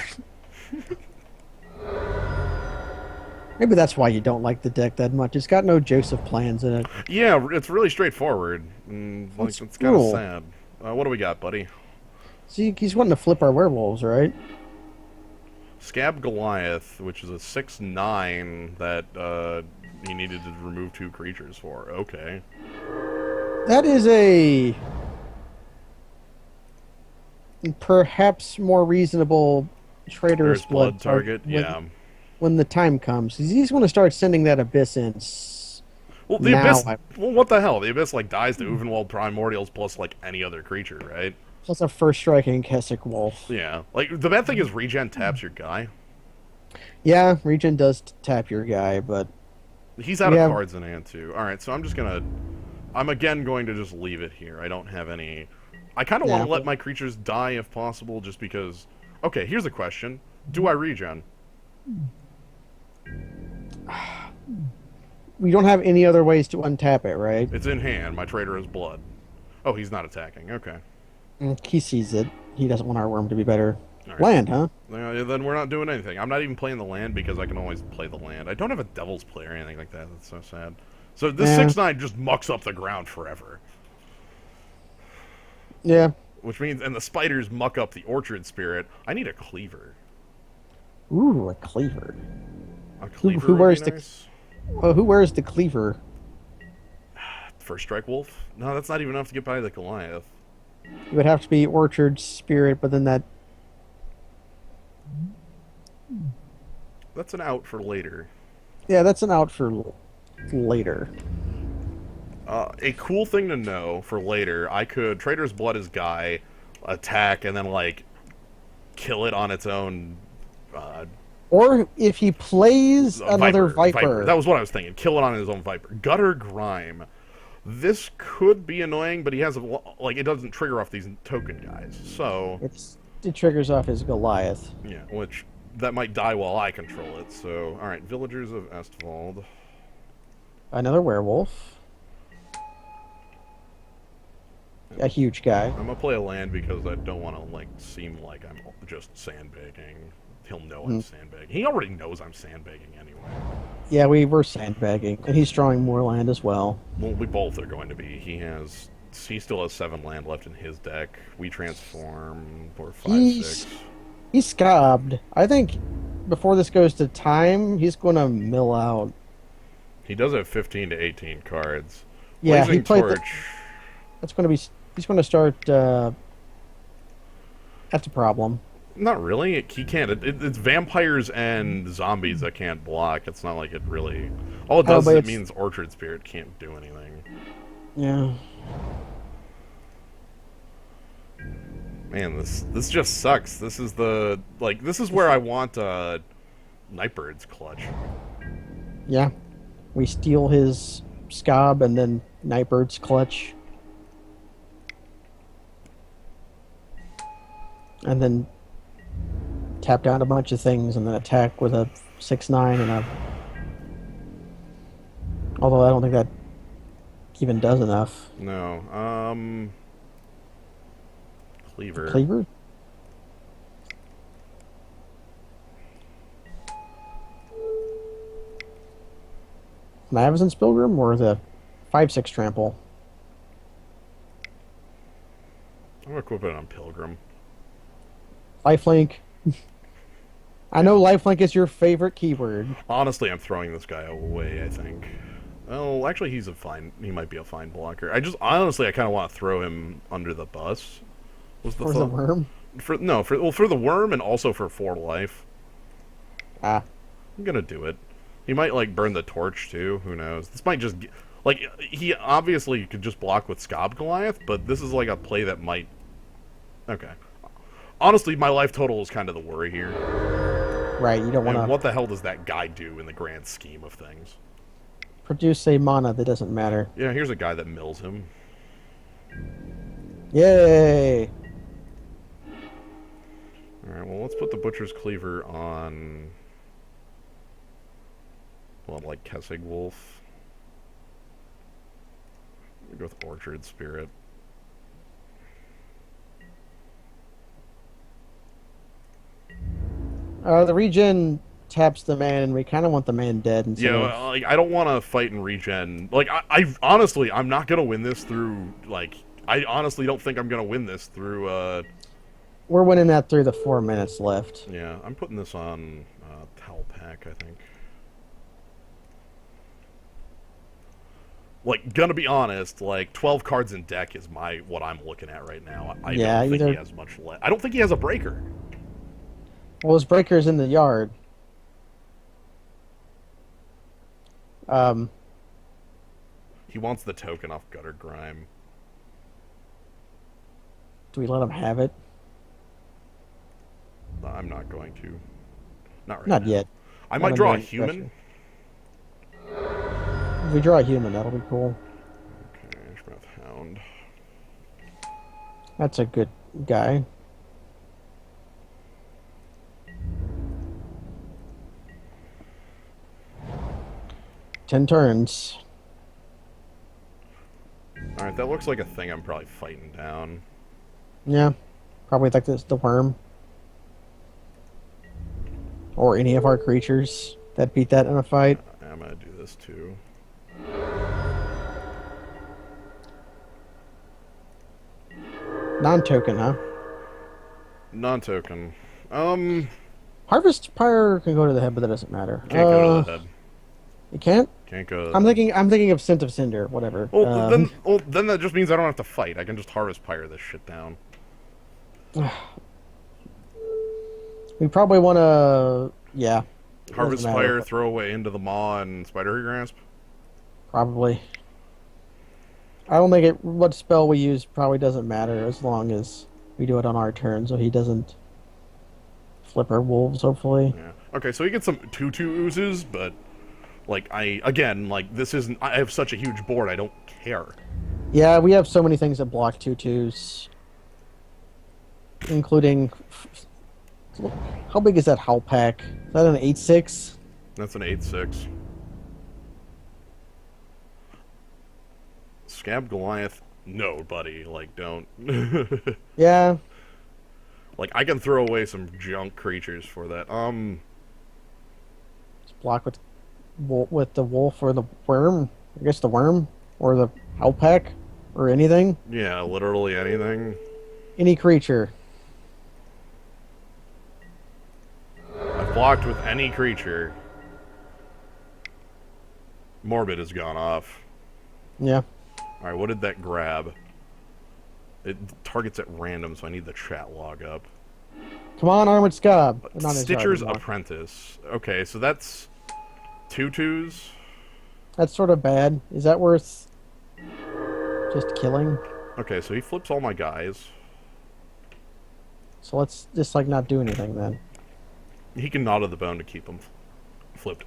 Maybe that's why you don't like the deck that much. It's got no Joseph plans in it. Yeah, it's really straightforward. Like, That's it's kind of cool. sad. What do we got, buddy? See, he's wanting to flip our werewolves, right? Scab Goliath, which is a 6/9 that he needed to remove 2 creatures for. Okay. That is a perhaps more reasonable traitorous There's blood target. when, Yeah. when the time comes. He's going to start sending that Abyss in. Well, the Now Abyss. I- Well, what the hell? The Abyss like dies to Uvenwald Primordials plus like any other creature, right? Plus a first striking Keswick Wolf. Yeah. Like the bad thing is regen taps your guy. Yeah, Regen does tap your guy, but He's out We of have- cards in hand too. All right, so I'm again going to just leave it here. I don't have any. I kind of want Yeah. to let my creatures die if possible, just because. Okay, here's a question: do I regen? we don't have any other ways to untap it, right? It's in hand. My trader has blood. Oh, he's not attacking. Okay. He sees it. He doesn't want our worm to be better. All right. Land, huh? Then we're not doing anything. I'm not even playing the land because I can always play the land. I don't have a Devil's Play or anything like that. That's so sad. So this Yeah. 6/9 just mucks up the ground forever. Yeah. Which means, and the spiders muck up the Orchard Spirit. I need a Cleaver. Ooh, a cleaver. A Cleaver who would wears be the- nice. Oh, who wears the cleaver? First Strike Wolf? No, that's not even enough to get by the Goliath. It would have to be Orchard Spirit, but then that. That's an out for later. Yeah, that's an out for later. A cool thing to know for later, I could Trader's Blood his guy, attack, and then, like, kill it on its own. Or if he plays another Viper. That was what I was thinking. Kill it on his own Viper. Gutter Grime. This could be annoying, but he has it doesn't trigger off these token guys. So It triggers off his Goliath. yeah, which that might die while I control it. So all right, Villagers of Estvald. Another werewolf. A huge guy. I'm gonna play a land because I don't want to seem like I'm just sandbagging. He'll know I'm sandbagging. He already knows I'm sandbagging anyway. Yeah, we were sandbagging, and he's drawing more land as well. Well, we both are going to be. He still has 7 land left in his deck. We transform. We're 5, He's 6. he's scabbed. I think before this goes to time, he's going to mill out. He does have 15 to 18 cards. Yeah, Blazing he played. Torch. That's going to be. He's going to start. That's a problem. Not really. He can't. It's vampires and zombies that can't block. It's not like it really. All it does but is it it's- means Orchard Spirit can't do anything. Yeah. Man, this just sucks. This is this is where I want Nightbird's Clutch. Yeah. We steal his Scob and then Nightbird's Clutch. And then tap down a bunch of things and then attack with a 6/9 and a. Although I don't think that even does enough. No. Cleaver. Cleaver? Magnificent Pilgrim or the 5/6 trample? I'm gonna equip it on Pilgrim. Lifelink. I know lifelink is your favorite keyword. Honestly, I'm throwing this guy away, I think. Oh, actually, he might be a fine blocker. I kind of want to throw him under the bus. Was the Or the thought worm? for the worm and also for 4 life. Ah. I'm gonna do it. He might like burn the torch too. Who knows? This might just like he obviously could just block with Scob Goliath, but this is like a play that might. Okay. Honestly, my life total is kind of the worry here. Right, you don't want And to what the hell does that guy do in the grand scheme of things? produce a mana that doesn't matter. Yeah, here's a guy that mills him. Yay! Alright, well, let's put the Butcher's Cleaver on. Well, like Kessig Wolf. We go with Orchard Spirit. The regen taps the man, and we kind of want the man dead. Instead Yeah, of... like I don't want to fight and regen. Like I honestly, I'm not gonna win this through. Like I honestly don't think I'm gonna win this through. We're winning that through the 4 minutes left. Yeah, I'm putting this on Towel Pack, I think. Like, gonna be honest, like 12 cards in deck is what I'm looking at right now. I don't think he has much left. I don't think he has a breaker. Well, his breaker's in the yard. He wants the token off Gutter Grime. Do we let him have it? I'm not going to. Not right Not now. yet. I might draw a human. If we draw a human, that'll be cool. Okay, Ashmouth Hound. That's a good guy. Ten turns. Alright, that looks like a thing I'm probably fighting down. Yeah. Probably like this, the worm. Or any of our creatures that beat that in a fight. I'm gonna do this too. Non-token, huh? Non-token. Harvest Pyre can go to the head, but that doesn't matter. Can't go to the head. You can't? Can't go. I'm thinking of Scent of Cinder, whatever. Well, then that just means I don't have to fight. I can just Harvest Pyre this shit down. We probably want to, yeah. Harvest Pyre, throw away Into the Maw, and Spidery Grasp. Probably. I don't think what spell we use probably doesn't matter as long as we do it on our turn, so he doesn't flip our wolves. Hopefully. Yeah. Okay, so he gets some 2/2 oozes, but like this isn't. I have such a huge board. I don't care. Yeah, we have so many things that block 2/2s, including. How big is that Howl Pack? Is that an 8/6? That's an 8/6. Scab Goliath, no, buddy. Like, don't. Yeah. Like, I can throw away some junk creatures for that. Just block with the wolf or the worm. I guess the worm or the Howl Pack or anything. Yeah, literally anything. Any creature. I've blocked with any creature. Morbid has gone off. Yeah. Alright, what did that grab? It targets at random, so I need the chat log up. Come on, Armored Scob. Stitcher's Apprentice. Okay, so that's 2/2s. That's sort of bad. Is that worth just killing? Okay, so he flips all my guys. So let's just like not do anything then. He can Knot of the Bone to keep him flipped.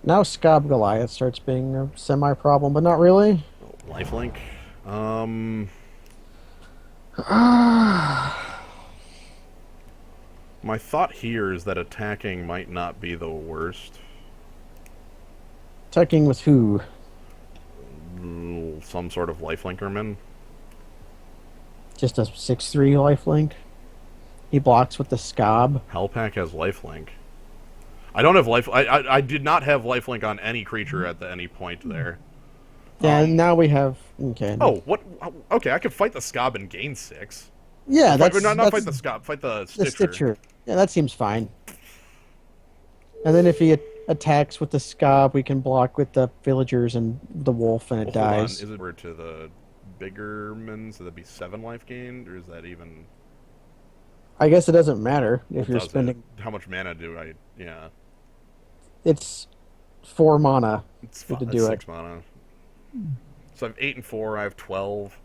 Now Scob Goliath starts being a semi-problem, but not really. Lifelink. My thought here is that attacking might not be the worst. Attacking with who? Some sort of lifelinkerman. Just a 6/3 lifelink. He blocks with the Scob. Hellpack has lifelink. I don't have life. I did not have lifelink on any creature at any point there. Yeah, and now we have. Okay. Oh, what? Okay, I could fight the Scob and gain 6. Yeah, Not fight the Scob. Fight the Stitcher. The Stitcher. Yeah, that seems fine. And then if he attacks with the scob, we can block with the villagers and the wolf, and it Well, hold on. dies. Is it over to the bigger men, so that'd be 7 life gained, or is that even? I guess it doesn't matter Well, if you're does it? spending. How much mana do I? Yeah, It's 4 mana to it's do it. 6 mana. So I have 8 and 4. I have 12.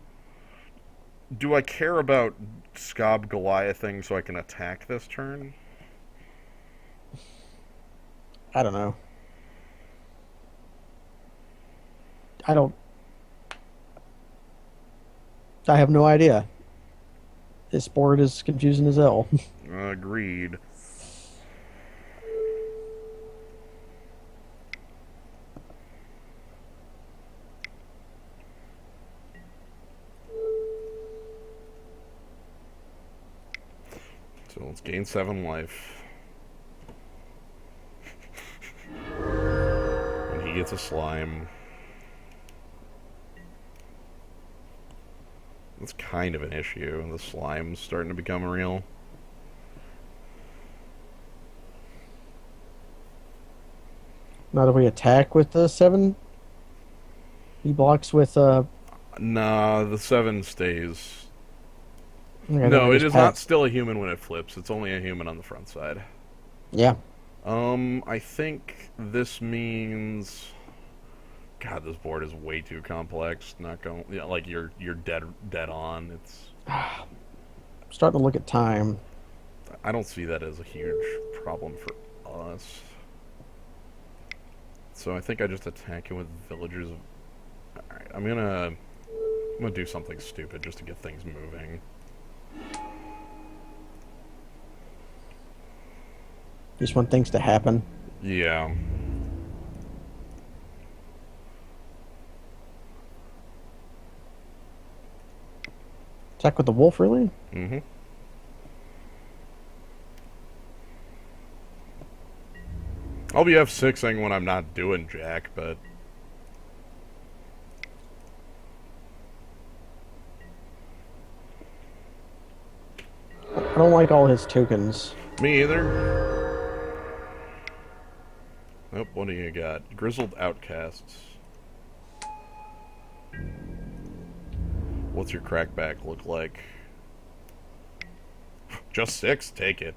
Do I care about Scob Goliathing so I can attack this turn? I don't know. I don't. I have no idea. This board is confusing as hell. Agreed. So let's gain 7 life. And he gets a slime. That's kind of an issue. The slime's starting to become real. Now that we attack with the 7, he blocks with Nah, the 7 stays. okay, No, then I it just is not pass. still a human when it flips. It's only a human on the front side. Yeah. I think this means. God, this board is way too complex. Not going, yeah, like you're dead on. It's. I'm starting to look at time. I don't see that as a huge problem for us. So I think I just attack him with villagers. All right, I'm gonna do something stupid just to get things moving. Just want things to happen. Yeah. Attack with the wolf, really? Mm-hmm. I'll be F6ing when I'm not doing jack, but I don't like all his tokens. me either. Nope, what do you got? Grizzled Outcasts. What's your crackback look like? Just 6? Take it.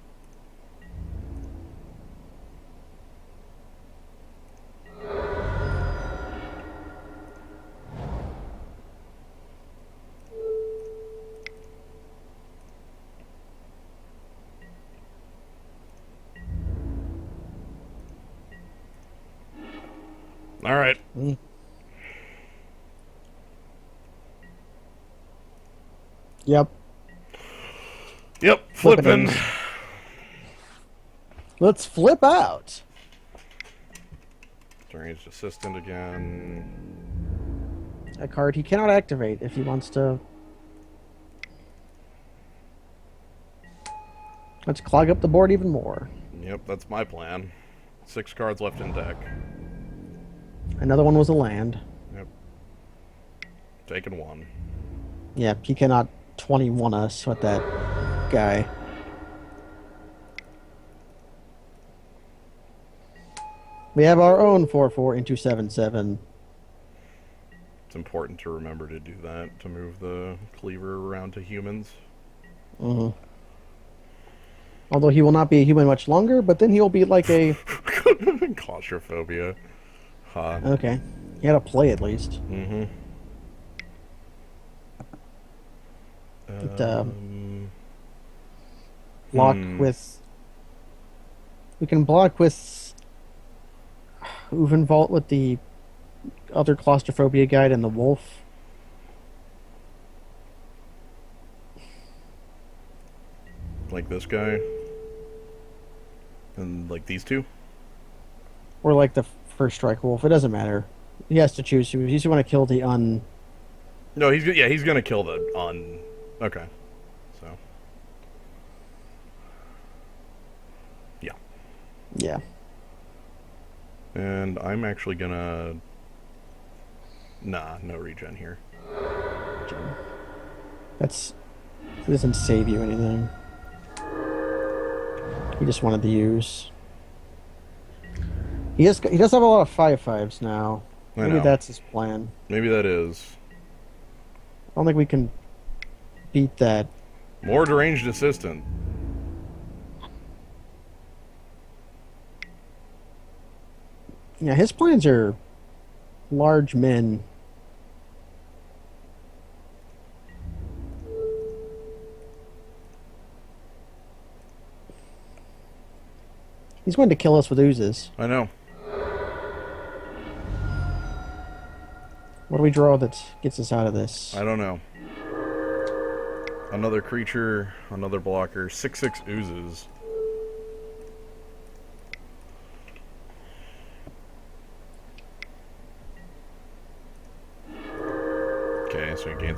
Alright. Mm. Yep. Yep, flipping. Flippin'. Let's flip out. Deranged Assistant again. A card he cannot activate if he wants to. Let's clog up the board even more. Yep, that's my plan. 6 cards left in deck. Another one was a land. Yep. Taking 1. Yeah, he cannot 21 us with that guy. We have our own 4/4 into 7/7. It's important to remember to do that, to move the cleaver around to humans. Mm-hmm. Although he will not be a human much longer, but then he'll be like a. Claustrophobia. Huh. Okay. He had to play at least. Mm-hmm. Block with. We can block with. Uvenvault with the other claustrophobia guide and the wolf. Like this guy. And like these two. Or like the first strike wolf. It doesn't matter. He has to choose. He's want to kill the un. No, he's gonna kill the on. Okay, so yeah, Yeah. and I'm actually gonna. Nah, no regen here. That's. It doesn't save you anything. He just wanted to use. He does have a lot of 5/5s now. I Maybe know. that's his plan. Maybe that is. I don't think we can beat that. More deranged assistant. Yeah, his plans are large men. He's going to kill us with oozes. I know. What do we draw that gets us out of this? I don't know. Another creature, another blocker. 6/6 oozes. Okay, so we gain